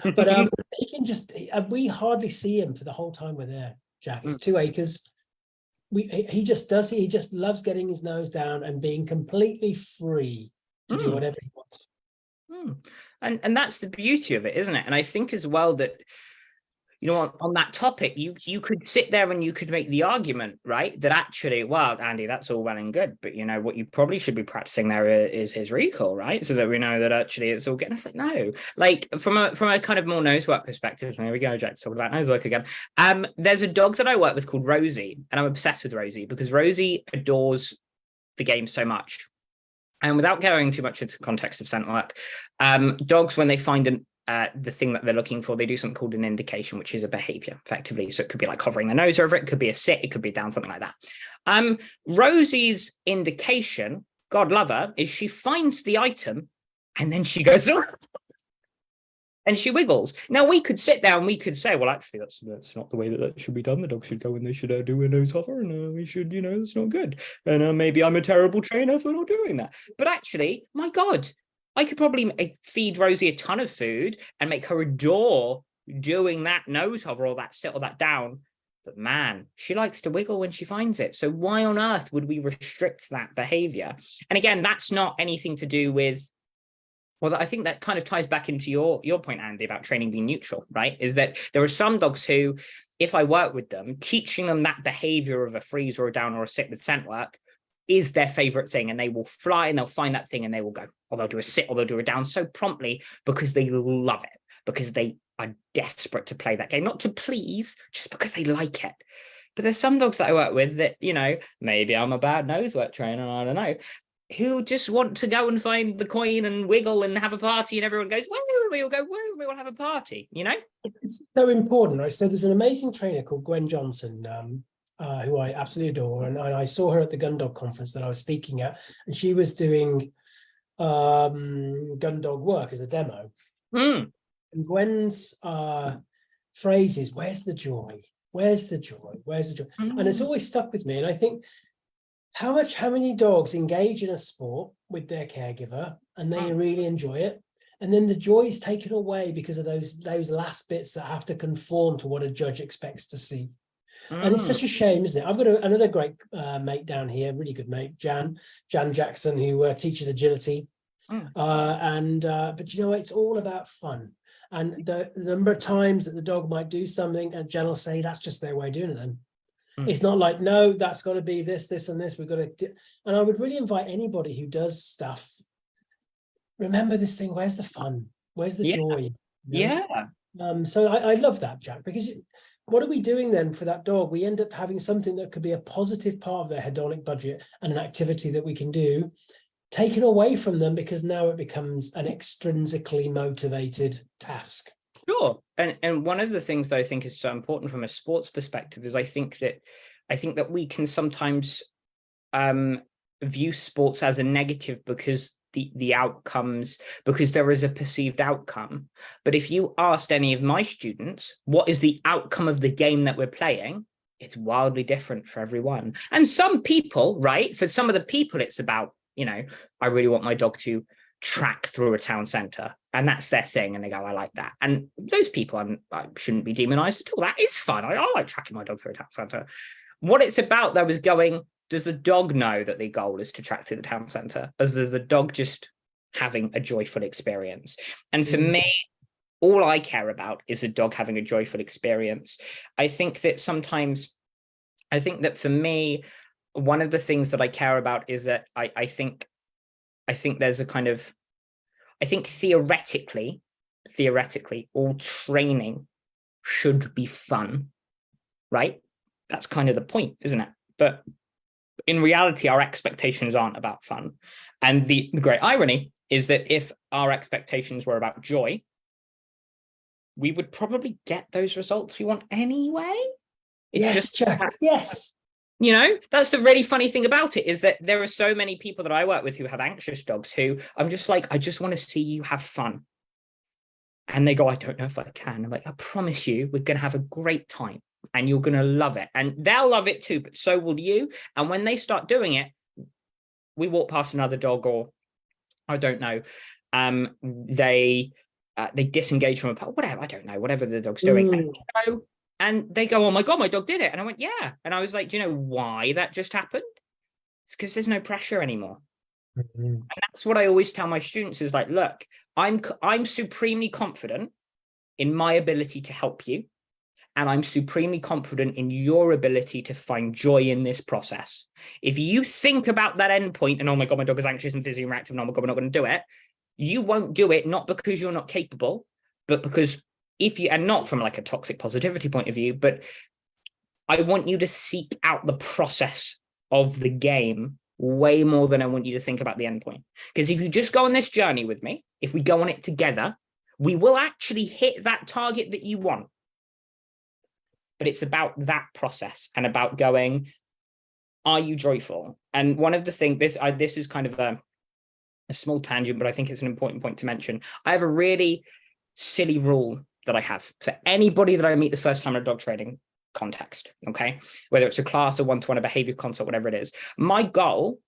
Speaker 1: But he can just, we hardly see him for the whole time we're there, Jack. It's 2 acres. He just loves getting his nose down and being completely free to do whatever he wants.
Speaker 2: And that's the beauty of it, isn't it? And I think as well that, you know, on that topic, you could sit there and you could make the argument, right, that actually, well, Andy, that's all well and good, but you know what you probably should be practicing there is his recall, right? So that we know that actually it's all getting us like, no, like from a kind of more nosework perspective. There we go, Jack's talking about nosework again. There's a dog that I work with called Rosie, and I'm obsessed with Rosie because Rosie adores the game so much. And without going too much into the context of scent work, dogs, when they find the thing that they're looking for, they do something called an indication, which is a behavior effectively. So it could be like hovering the nose over it, could be a sit, it could be down, something like that. Rosie's indication, God love her, is she finds the item and then she goes, and she wiggles. Now we could sit there and we could say, well, actually, that's not the way that should be done. The dog should go and they should do a nose hover, and we should, you know, it's not good. And maybe I'm a terrible trainer for not doing that. But actually, my God, I could probably feed Rosie a ton of food and make her adore doing that nose hover or that sit or that down. But man, she likes to wiggle when she finds it. So why on earth would we restrict that behavior? And again, that's not anything to do with, well, I think that kind of ties back into your point, Andy, about training being neutral, right? Is that there are some dogs who, if I work with them, teaching them that behavior of a freeze or a down or a sit with scent work is their favorite thing, and they will fly and they'll find that thing and they will go, or they'll do a sit or they'll do a down so promptly because they love it, because they are desperate to play that game, not to please, just because they like it. But there's some dogs that I work with that, you know, maybe I'm a bad nose work trainer, I don't know, who just want to go and find the coin and wiggle and have a party, and everyone goes, well, we'll go, well, we'll have a party, you know?
Speaker 1: It's so important, right? So there's an amazing trainer called Gwen Johnson, who I absolutely adore. And I saw her at the Gun Dog conference that I was speaking at, and she was doing gun dog work as a demo. And Gwen's phrase is, where's the joy? Where's the joy? Where's the joy? And it's always stuck with me. And I think, how many dogs engage in a sport with their caregiver and they really enjoy it, and then the joy is taken away because of those last bits that have to conform to what a judge expects to see. And it's such a shame, isn't it? I've got another great mate down here, really good mate, Jan Jackson, who teaches agility. But you know, it's all about fun. And the number of times that the dog might do something and Jan will say, that's just their way of doing it then. It's not like, no, that's got to be this, and this. We've got to. And I would really invite anybody who does stuff. Remember this thing. Where's the fun? Where's the joy? You know?
Speaker 2: Yeah.
Speaker 1: So I love that, Jack, because what are we doing then for that dog? We end up having something that could be a positive part of their hedonic budget and an activity that we can do, taken away from them because now it becomes an extrinsically motivated task.
Speaker 2: Sure. And one of the things that I think is so important from a sports perspective is I think that we can sometimes view sports as a negative because the outcomes, because there is a perceived outcome. But if you asked any of my students, what is the outcome of the game that we're playing? It's wildly different for everyone. And some people, right, for some of the people, it's about, you know, I really want my dog to track through a town centre, and that's their thing, and they go, I like that. And those people I shouldn't be demonized at all. That is fun. I like tracking my dog through a town centre. What it's about though is going, does the dog know that the goal is to track through the town centre, or is the dog just having a joyful experience? And for me, all I care about is a dog having a joyful experience. I think that for me, one of the things that I care about is that I think there's a kind of, I think theoretically, all training should be fun, right? That's kind of the point, isn't it? But in reality, our expectations aren't about fun. And the great irony is that if our expectations were about joy, we would probably get those results we want anyway.
Speaker 1: Yes, Jack, yes.
Speaker 2: You know, that's the really funny thing about it, is that there are so many people that I work with who have anxious dogs who I'm just like, I just want to see you have fun. And they go, I don't know if I can. I'm like, I promise you, we're going to have a great time and you're going to love it. And they'll love it too, but so will you. And when they start doing it, we walk past another dog, or I don't know, they disengage from a pet, whatever, I don't know, whatever the dog's doing. And they go, oh my God, my dog did it. And I went, yeah. And I was like, do you know why that just happened? It's because there's no pressure anymore. And that's what I always tell my students is like, look, I'm supremely confident in my ability to help you. And I'm supremely confident in your ability to find joy in this process. If you think about that endpoint and, oh my God, my dog is anxious and physically reactive, and oh my God, we're not going to do it. You won't do it, not because you're not capable, but because if you, and not from like a toxic positivity point of view, but I want you to seek out the process of the game way more than I want you to think about the endpoint. Because if you just go on this journey with me, if we go on it together, we will actually hit that target that you want. But it's about that process and about going, are you joyful? And one of the things, this is kind of a small tangent, but I think it's an important point to mention. I have a really silly rule that I have for anybody that I meet the first time in a dog training context, okay? Whether it's a class or one-to-one, a behavior consult, whatever it is. My goal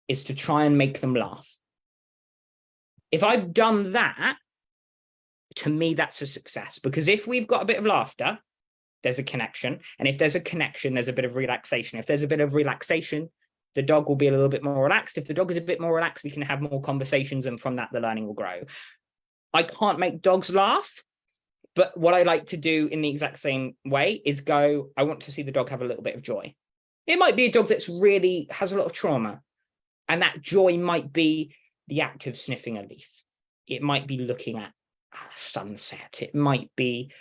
Speaker 2: is to try and make them laugh. If I've done that, to me, that's a success, because if we've got a bit of laughter, there's a connection. And if there's a connection, there's a bit of relaxation. If there's a bit of relaxation, the dog will be a little bit more relaxed. If the dog is a bit more relaxed, we can have more conversations, and from that, the learning will grow. I can't make dogs laugh, but what I like to do in the exact same way is go, I want to see the dog have a little bit of joy. It might be a dog that's really has a lot of trauma, and that joy might be the act of sniffing a leaf. It might be looking at a sunset. It might be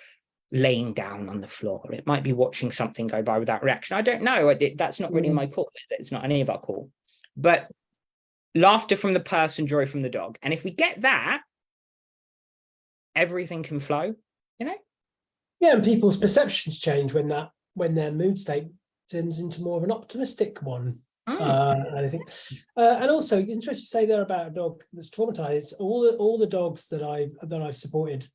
Speaker 2: laying down on the floor. It might be watching something go by without reaction. I don't know. That's not really my call. It's not any of our call. But laughter from the person, joy from the dog. And if we get that, everything can flow, you know? Yeah,
Speaker 1: and people's perceptions change when their mood state turns into more of an optimistic one. And I think, and also interesting to say there about a dog that's traumatized. All the dogs that I've supported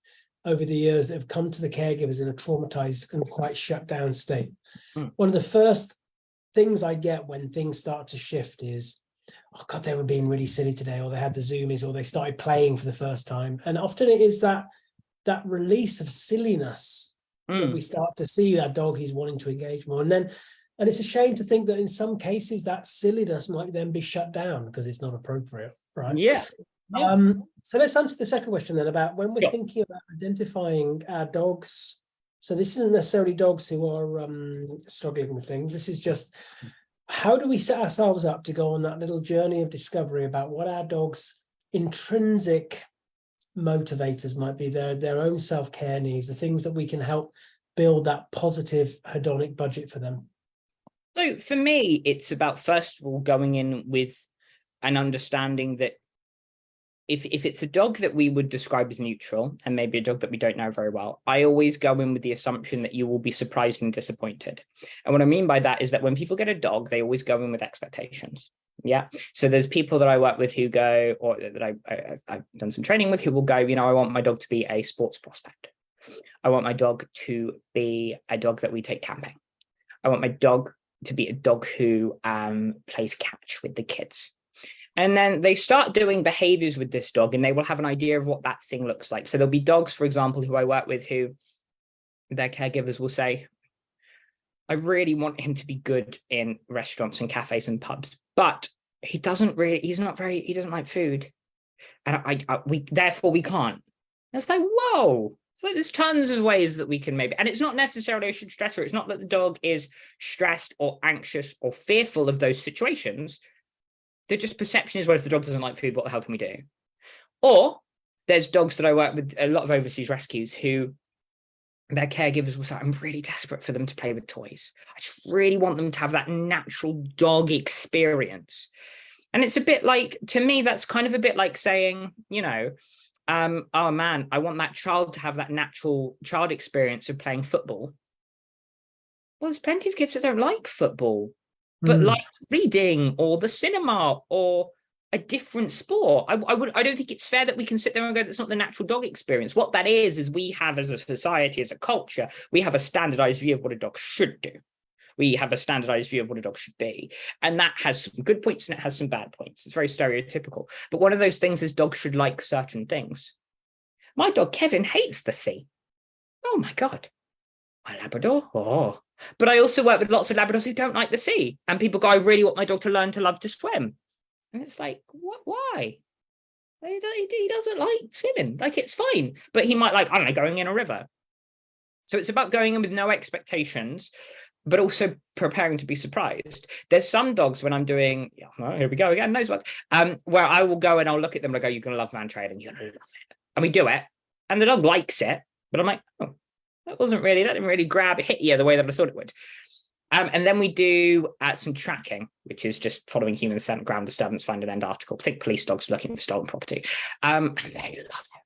Speaker 1: over the years that have come to the caregivers in a traumatized and quite shut down state. One of the first things I get when things start to shift is, oh God, they were being really silly today, or they had the zoomies, or they started playing for the first time. And often it is that release of silliness that we start to see that dog who's wanting to engage more. And it's a shame to think that in some cases that silliness might then be shut down because it's not appropriate, right?
Speaker 2: Yeah.
Speaker 1: So let's answer the second question then about when we're thinking about identifying our dog's So this isn't necessarily dogs who are struggling with things. This is just, how do we set ourselves up to go on that little journey of discovery about what our dog's intrinsic motivators might be, their own self-care needs, the things that we can help build that positive hedonic budget for them.
Speaker 2: So for me, it's about, first of all, going in with an understanding that if it's a dog that we would describe as neutral, and maybe a dog that we don't know very well, I always go in with the assumption that you will be surprised and disappointed. And what I mean by that is that when people get a dog, they always go in with expectations. Yeah. So there's people that I work with who go, or that I've done some training with, who will go, you know, I want my dog to be a sports prospect. I want my dog to be a dog that we take camping. I want my dog to be a dog who plays catch with the kids. And then they start doing behaviors with this dog, and they will have an idea of what that thing looks like. So there'll be dogs, for example, who I work with, who their caregivers will say, I really want him to be good in restaurants and cafes and pubs, but he doesn't like food. And therefore we can't. And it's like, whoa. It's like there's tons of ways that we can maybe, and it's not necessarily a stressor. It's not that the dog is stressed or anxious or fearful of those situations. They're just perception is, well, if the dog doesn't like food, what the hell can we do? Or there's dogs that I work with, a lot of overseas rescues, who their caregivers will say, I'm really desperate for them to play with toys. I just really want them to have that natural dog experience. And it's a bit like, to me, that's kind of a bit like saying, you know, oh man, I want that child to have that natural child experience of playing football. Well, there's plenty of kids that don't like football, but like reading or the cinema or a different sport. I don't think it's fair that we can sit there and go, that's not the natural dog experience. What that is we have, as a society, as a culture, we have a standardized view of what a dog should do. We have a standardized view of what a dog should be. And that has some good points and it has some bad points. It's very stereotypical. But one of those things is dogs should like certain things. My dog, Kevin, hates the sea. Oh my God. My Labrador, oh. But I also work with lots of Labradors who don't like the sea. And people go, I really want my dog to learn to love to swim. And it's like, what? Why? He doesn't like swimming. Like, it's fine. But he might like, I don't know, going in a river. So it's about going in with no expectations, but also preparing to be surprised. There's some dogs when I'm doing, here we go again, nosework, where I will go and I'll look at them and I go, you're going to love man trailing. You're going to love it. And we do it. And the dog likes it. But I'm like, oh, that didn't really hit you the way that I thought it would. And then we do some tracking, which is just following human scent, ground disturbance, find an end article. Think police dogs looking for stolen property. And they love it.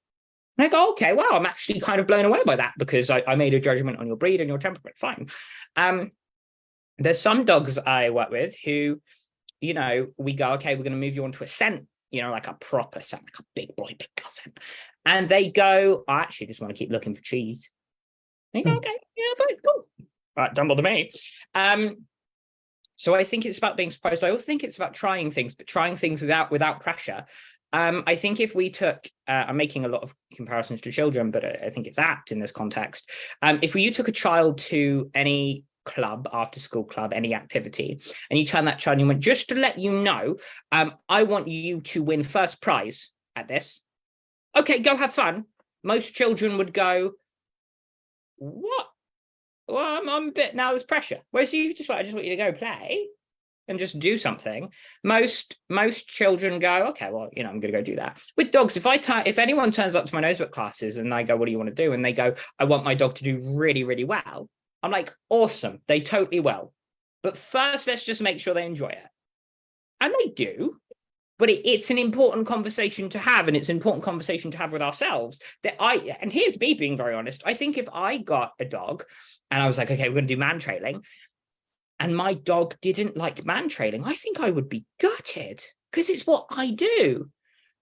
Speaker 2: And I go, okay, wow, I'm actually kind of blown away by that, because I made a judgment on your breed and your temperament. Fine. There's some dogs I work with who, you know, we go, okay, we're going to move you on to a scent, you know, like a proper scent, like a big boy, big girl scent. And they go, I actually just want to keep looking for cheese. And you go, okay, yeah, fine, cool. All right, don't bother me. So I think it's about being surprised. I also think it's about trying things, but trying things without pressure. I think if we took, I'm making a lot of comparisons to children, but I think it's apt in this context. If you took a child to any club, after school club, any activity, and you turn that child and you went, just to let you know, I want you to win first prize at this. Okay, go have fun. Most children would go, what? Well, I'm a bit, now there's pressure. Whereas I just want you to go play and just do something. Most children go, okay, well, you know, I'm going to go do that. With dogs, if anyone turns up to my nosework classes and I go, what do you want to do? And they go, I want my dog to do really, really well. I'm like, awesome. They totally will. But first, let's just make sure they enjoy it. And they do. But it's an important conversation to have, and it's an important conversation to have with ourselves. And here's me being very honest. I think if I got a dog and I was like, okay, we're going to do man trailing, and my dog didn't like man trailing, I think I would be gutted, because it's what I do.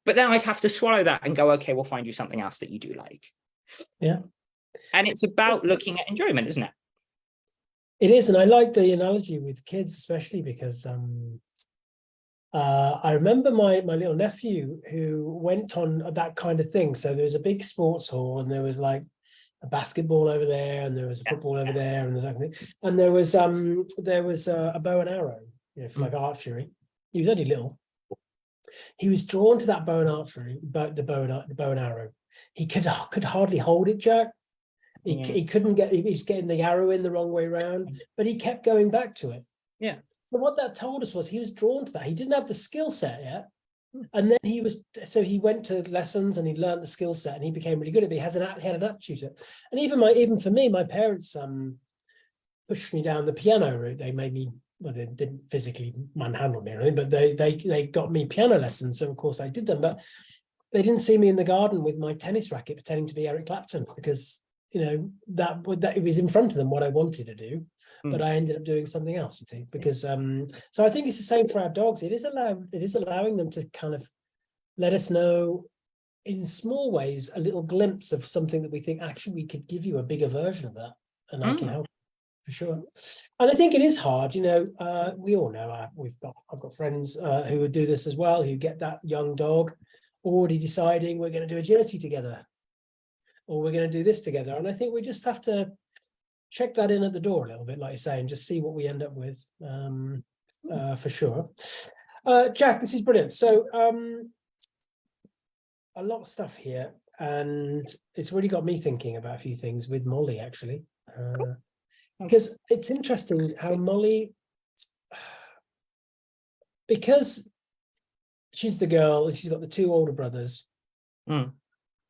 Speaker 2: But then I'd have to swallow that and go, okay, we'll find you something else that you do like.
Speaker 1: Yeah.
Speaker 2: And it's about looking at enjoyment, isn't it?
Speaker 1: It is. And I like the analogy with kids, especially because I remember my little nephew who went on that kind of thing. So there was a big sports hall, and there was like a basketball over there, and there was a football over there, and there was a bow and arrow, you know, for like archery. He was only little. He was drawn to that bow and archery, but the bow and arrow. He could hardly hold it, Jack. He couldn't get, he was getting the arrow in the wrong way around, but he kept going back to it.
Speaker 2: Yeah.
Speaker 1: So what that told us was he was drawn to that. He didn't have the skill set yet. And then he went to lessons and he learned the skill set and he became really good at it. He had an aptitude to it. And even for me, my parents pushed me down the piano route. They made me, well, they didn't physically manhandle me or anything, but they got me piano lessons. So of course I did them, but they didn't see me in the garden with my tennis racket pretending to be Eric Clapton, because that it was in front of them what I wanted to do, but I ended up doing something else, you see, because so I think it's the same for our dogs. It is allowing them to kind of let us know in small ways a little glimpse of something that we think actually we could give you a bigger version of that, and I can help for sure. And I think it is hard, we all know I've got friends who would do this as well, who get that young dog already deciding we're going to do agility together, or we're going to do this together. And I think we just have to check that in at the door a little bit, like you say, and just see what we end up with, for sure. Jack, this is brilliant. So a lot of stuff here, and it's really got me thinking about a few things with Molly, actually. Because it's interesting how Molly, because she's the girl, she's got the two older brothers,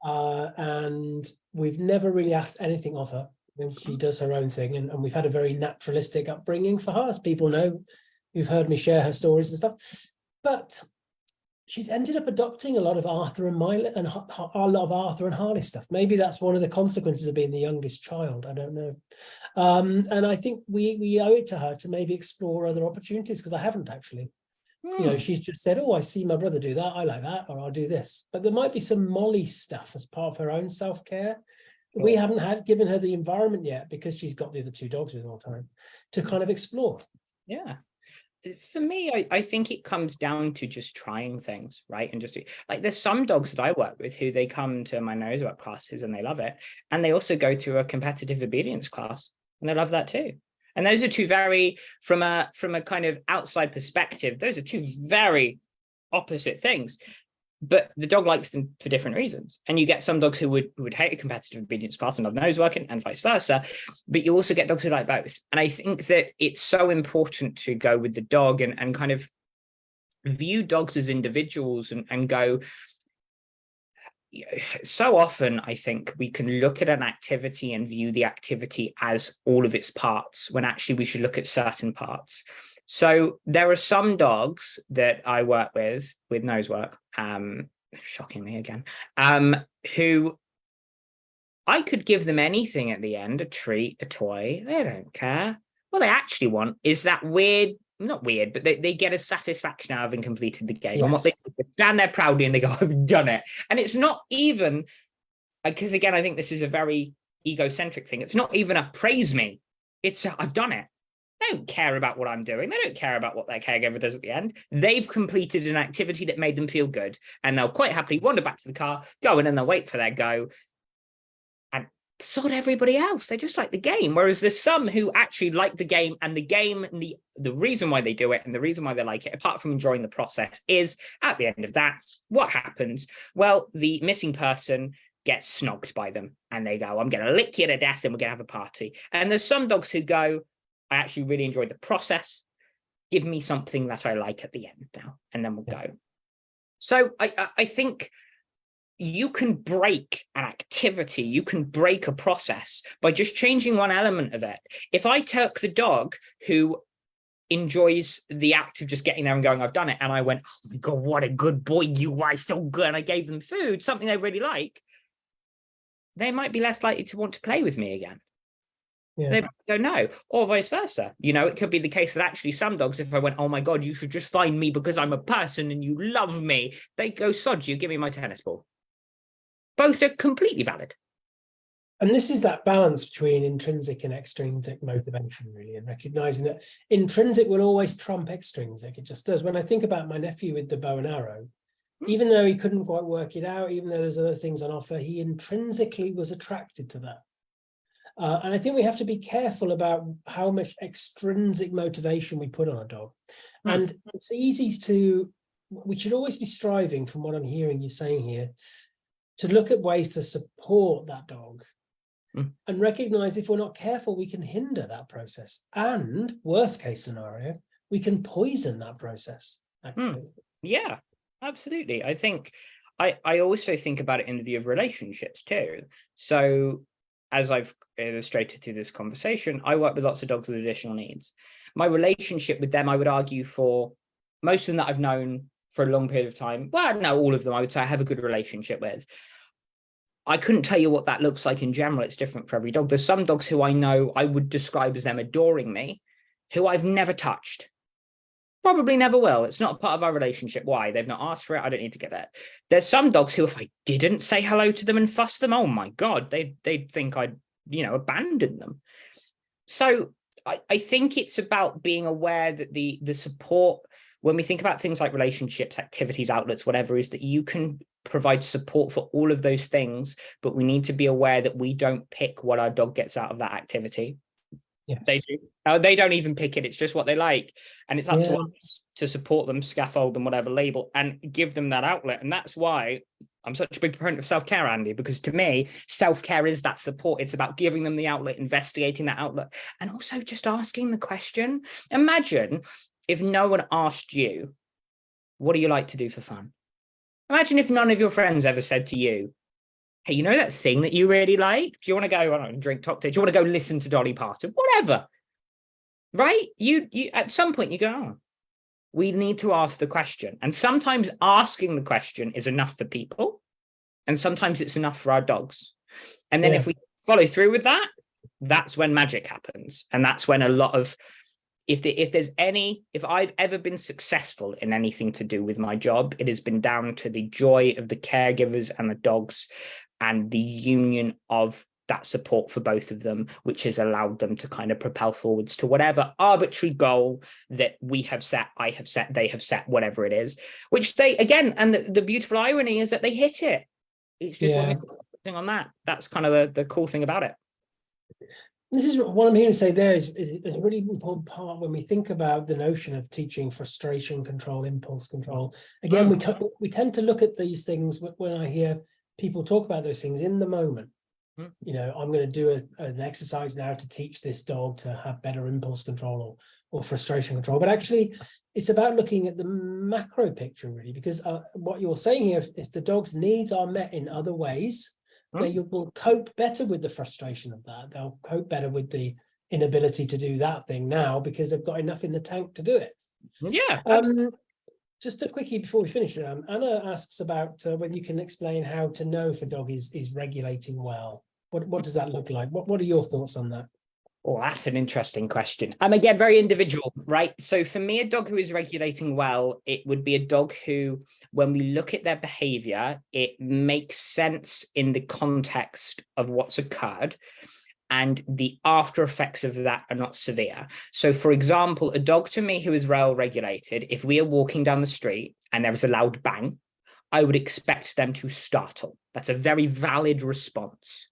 Speaker 1: and we've never really asked anything of her. I mean, she does her own thing, and we've had a very naturalistic upbringing for her, as people know who've heard me share her stories and stuff. But she's ended up adopting a lot of Arthur and Miley, and a lot of Arthur and Harley stuff. Maybe that's one of the consequences of being the youngest child. I don't know. And I think we owe it to her to maybe explore other opportunities, because I haven't actually. She's just said, oh, I see my brother do that, I like that, or I'll do this. But there might be some Molly stuff as part of her own self-care. We haven't given her the environment yet, because she's got the other two dogs with her all the time, to kind of explore.
Speaker 2: Yeah. For me, I think it comes down to just trying things, right? And just like, there's some dogs that I work with who they come to my nosework classes and they love it. And they also go to a competitive obedience class and they love that too. And those are two very, from a kind of outside perspective, those are two very opposite things. But the dog likes them for different reasons. And you get some dogs who would hate a competitive obedience class and love nosework, and vice versa. But you also get dogs who like both. And I think that it's so important to go with the dog and kind of view dogs as individuals and go. So often, I think we can look at an activity and view the activity as all of its parts, when actually we should look at certain parts. So there are some dogs that I work with nosework, shockingly again, who I could give them anything at the end, a treat, a toy, they don't care. What they actually want is that weird, not weird, but they get a satisfaction out of having completed the game. Yes. And what they stand there proudly and they go, I've done it. And it's not even, because again, I think this is a very egocentric thing. It's not even a praise me. It's I've done it. They don't care about what I'm doing. They don't care about what their caregiver does at the end. They've completed an activity that made them feel good. And they'll quite happily wander back to the car, go in and they'll wait for their go. And sort everybody else. They just like the game. Whereas there's some who actually like the game, and the reason why they do it and the reason why they like it, apart from enjoying the process, is at the end of that, what happens? Well, the missing person gets snogged by them and they go, I'm going to lick you to death and we're going to have a party. And there's some dogs who go, I actually really enjoyed the process. Give me something that I like at the end now, and then we'll go. So I think you can break an activity, you can break a process by just changing one element of it. If I took the dog who enjoys the act of just getting there and going, I've done it, and I went, oh my God, what a good boy you are, so good, and I gave them food, something they really like, they might be less likely to want to play with me again. Yeah. They don't know, or vice versa. It could be the case that actually some dogs, if I went, oh my God, you should just find me because I'm a person and you love me, they go, sod you, give me my tennis ball. Both are completely valid.
Speaker 1: And this is that balance between intrinsic and extrinsic motivation, really, and recognizing that intrinsic will always trump extrinsic. It just does. When I think about my nephew with the bow and arrow, even though he couldn't quite work it out, even though there's other things on offer, he intrinsically was attracted to that. And I think we have to be careful about how much extrinsic motivation we put on a dog. And it's easy we should always be striving, from what I'm hearing you saying here, to look at ways to support that dog and recognize if we're not careful, we can hinder that process. And worst case scenario, we can poison that process, actually.
Speaker 2: Yeah, absolutely. I think I also think about it in the view of relationships too. So as I've illustrated through this conversation, I work with lots of dogs with additional needs. My relationship with them, I would argue, for most of them that I've known for a long period of time, well, no, all of them, I would say I have a good relationship with. I couldn't tell you what that looks like in general. It's different for every dog. There's some dogs who I know I would describe as them adoring me, who I've never touched. Probably never will. It's not a part of our relationship. Why? They've not asked for it. I don't need to get that. There's some dogs who, if I didn't say hello to them and fuss them, oh my God, they'd think I'd, abandon them. So I think it's about being aware that the support, when we think about things like relationships, activities, outlets, whatever, is that you can provide support for all of those things, but we need to be aware that we don't pick what our dog gets out of that activity.
Speaker 1: Yes.
Speaker 2: They do. They don't even pick it. It's just what they like. And it's up to us to support them, scaffold them, whatever label, and give them that outlet. And that's why I'm such a big proponent of self-care, Andy, because to me, self-care is that support. It's about giving them the outlet, investigating that outlet, and also just asking the question. Imagine if no one asked you, what do you like to do for fun? Imagine if none of your friends ever said to you, hey, you know that thing that you really like? Do you want to go, I don't know, drink cocktails? Do you want to go listen to Dolly Parton? Whatever, right? You at some point you go, oh, we need to ask the question. And sometimes asking the question is enough for people. And sometimes it's enough for our dogs. And then if we follow through with that, that's when magic happens. And that's when a lot of, if I've ever been successful in anything to do with my job, it has been down to the joy of the caregivers and the dogs and the union of that support for both of them, which has allowed them to kind of propel forwards to whatever arbitrary goal that we have set, I have set, they have set, whatever it is, which they, again, and the beautiful irony is that they hit it. It's just when thing on that. That's kind of the cool thing about it.
Speaker 1: This is what I'm hearing you say there is a really important part when we think about the notion of teaching frustration control, impulse control. Again, we tend to look at these things when I hear people talk about those things in the moment. I'm going to do an exercise now to teach this dog to have better impulse control or frustration control. But actually, it's about looking at the macro picture, really, because what you're saying here, if the dog's needs are met in other ways, they will cope better with the frustration of that. They'll cope better with the inability to do that thing now because they've got enough in the tank to do it.
Speaker 2: Yeah.
Speaker 1: Just a quickie before we finish, Anna asks about whether you can explain how to know if a dog is regulating well. What does that look like? What are your thoughts on that?
Speaker 2: Oh, that's an interesting question. Again, very individual, right? So for me, a dog who is regulating well, it would be a dog who, when we look at their behavior, it makes sense in the context of what's occurred, and the after effects of that are not severe. So for example, a dog to me who is well regulated, if we are walking down the street and there is a loud bang, I would expect them to startle. That's a very valid response.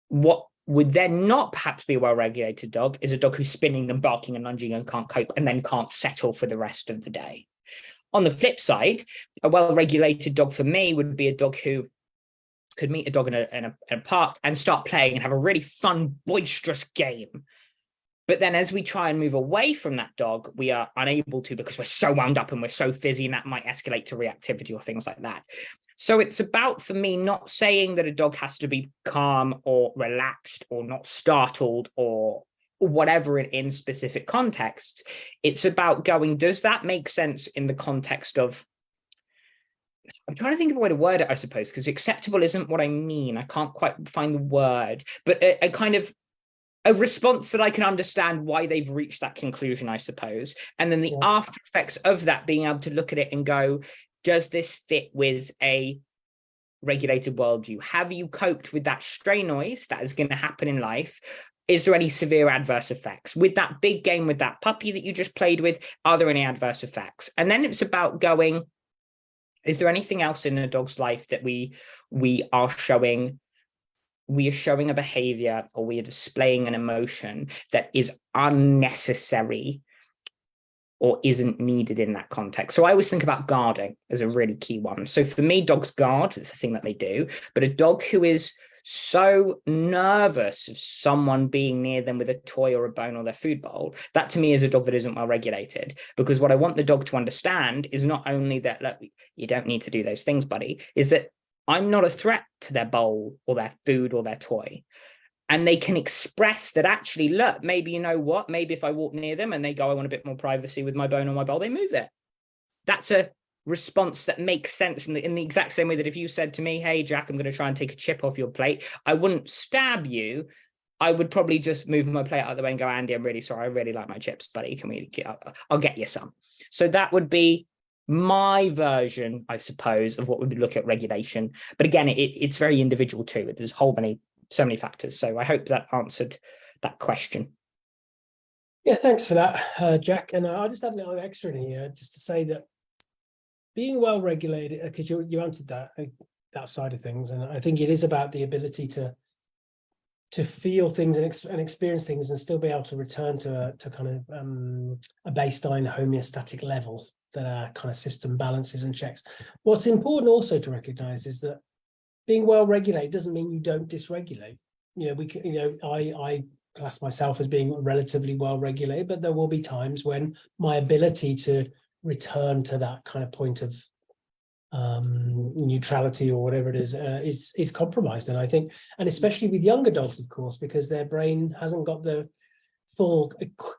Speaker 2: What would then not perhaps be a well-regulated dog is a dog who's spinning and barking and lunging and can't cope and then can't settle for the rest of the day. On the flip side, a well-regulated dog for me would be a dog who could meet a dog in a park and start playing and have a really fun, boisterous game. But then as we try and move away from that dog, we are unable to because we're so wound up and we're so fizzy, and that might escalate to reactivity or things like that. So it's about, for me, not saying that a dog has to be calm or relaxed or not startled or whatever in specific contexts. It's about going, does that make sense in the context of, I'm trying to think of a way to word it, I suppose, because acceptable isn't what I mean. I can't quite find the word, but a kind of a response that I can understand why they've reached that conclusion, I suppose. And then the after effects of that, being able to look at it and go, does this fit with a regulated worldview? Have you coped with that stray noise that is going to happen in life? Is there any severe adverse effects? With that big game with that puppy that you just played with, are there any adverse effects? And then it's about going, is there anything else in a dog's life that we are showing a behavior, or we are displaying an emotion that is unnecessary or isn't needed in that context? So I always think about guarding as a really key one. So for me, dogs guard, it's the thing that they do, but a dog who is so nervous of someone being near them with a toy or a bone or their food bowl. That to me is a dog that isn't well regulated, because what I want the dog to understand is not only that, look, you don't need to do those things, buddy, is that I'm not a threat to their bowl or their food or their toy. And they can express that, actually, look, maybe, you know what, maybe if I walk near them and they go, I want a bit more privacy with my bone or my bowl, they move it. That's a response that makes sense in the exact same way that if you said to me, hey, Jack, I'm going to try and take a chip off your plate, I wouldn't stab you. I would probably just move my plate out of the way and go, Andy, I'm really sorry. I really like my chips, buddy. Can we, I'll get you some. So that would be my version, I suppose, of what we would look at regulation. But again, it's very individual too. There's so many factors. So I hope that answered that question.
Speaker 1: Yeah, thanks for that, Jack. And I'll just add a little extra in here just to say that being well regulated, because you answered that side of things, and I think it is about the ability to feel things and experience things and still be able to return to kind of a baseline homeostatic level that our kind of system balances and checks. What's important also to recognize is that being well regulated doesn't mean you don't dysregulate. I class myself as being relatively well regulated, but there will be times when my ability to return to that kind of point of neutrality or whatever it is compromised. And I think, and especially with younger dogs, of course, because their brain hasn't got the full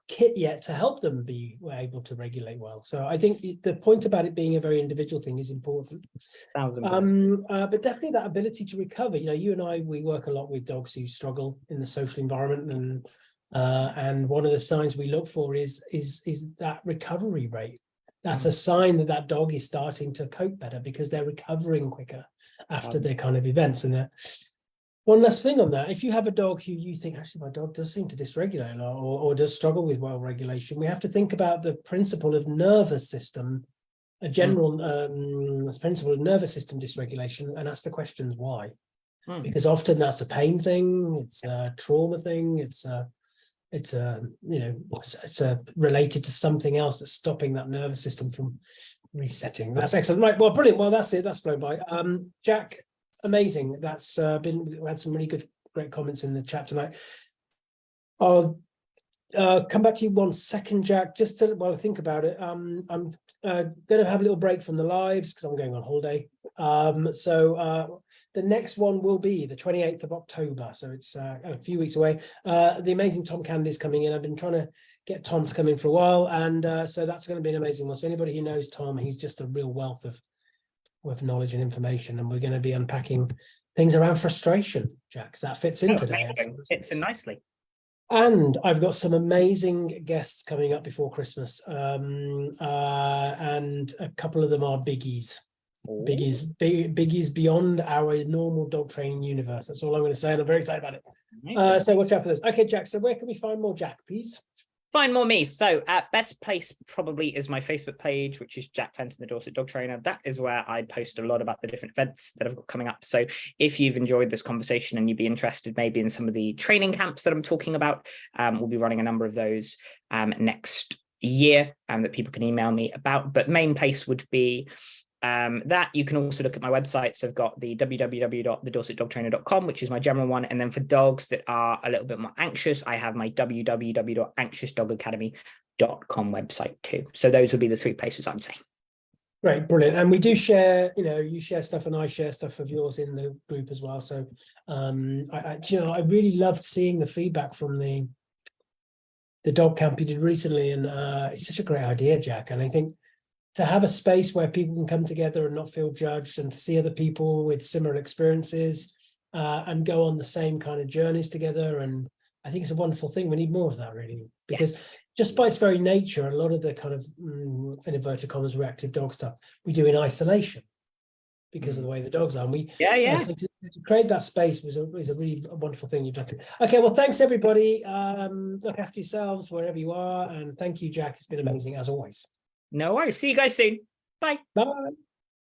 Speaker 1: kit yet to help them be able to regulate well. So I think the point about it being a very individual thing is important. But definitely that ability to recover. You and I, we work a lot with dogs who struggle in the social environment, and one of the signs we look for is that recovery rate. That's a sign that dog is starting to cope better because they're recovering quicker after their kind of events. And one last thing on that, if you have a dog who you think, actually, my dog does seem to dysregulate a lot or does struggle with well regulation, we have to think about the principle of nervous system, a general principle of nervous system dysregulation, and ask the questions why. Because often that's a pain thing, it's a trauma thing, it's related to something else that's stopping that nervous system from resetting. That's excellent. Right, well, brilliant. Well, that's it. That's flown by. Jack, amazing. That's we had some really great comments in the chat tonight. I'll come back to you 1 second, Jack, just to think about it. I'm going to have a little break from the lives because I'm going on holiday. So the next one will be the 28th of October. So it's a few weeks away. The amazing Tom Candy is coming in. I've been trying to get Tom to come in for a while. And so that's going to be an amazing one. So anybody who knows Tom, he's just a real wealth of knowledge and information. And we're going to be unpacking things around frustration, Jack, because that fits in today.
Speaker 2: Fits in nicely.
Speaker 1: And I've got some amazing guests coming up before Christmas. And a couple of them are biggies. Biggies beyond our normal dog training universe. That's all I'm going to say, and I'm very excited about it. So watch out for this. Okay, Jack, so where can we find more Jack, please?
Speaker 2: Find more me. So best place probably is my Facebook page, which is Jack Fenton, the Dorset Dog Trainer. That is where I post a lot about the different events that I've got coming up. So if you've enjoyed this conversation and you'd be interested maybe in some of the training camps that I'm talking about, we'll be running a number of those next year that people can email me about. But main place would be that. You can also look at my website. So I've got the www.thedorsetdogtrainer.com, which is my general one. And then for dogs that are a little bit more anxious, I have my www.anxiousdogacademy.com website too. So those would be the 3 places I would say.
Speaker 1: Great, brilliant. And we do share, you share stuff and I share stuff of yours in the group as well. So I really loved seeing the feedback from the dog camp you did recently. And it's such a great idea, Jack. And I think to have a space where people can come together and not feel judged, and to see other people with similar experiences and go on the same kind of journeys together. And I think it's a wonderful thing. We need more of that, really, because just by its very nature, a lot of the kind of in inverted commas reactive dog stuff we do in isolation because of the way the dogs are. And so to create that space was a really wonderful thing you've done. Okay, well, thanks everybody. Look after yourselves wherever you are, and thank you, Jack. It's been amazing as always.
Speaker 2: No worries. See you guys soon. Bye.
Speaker 1: Bye.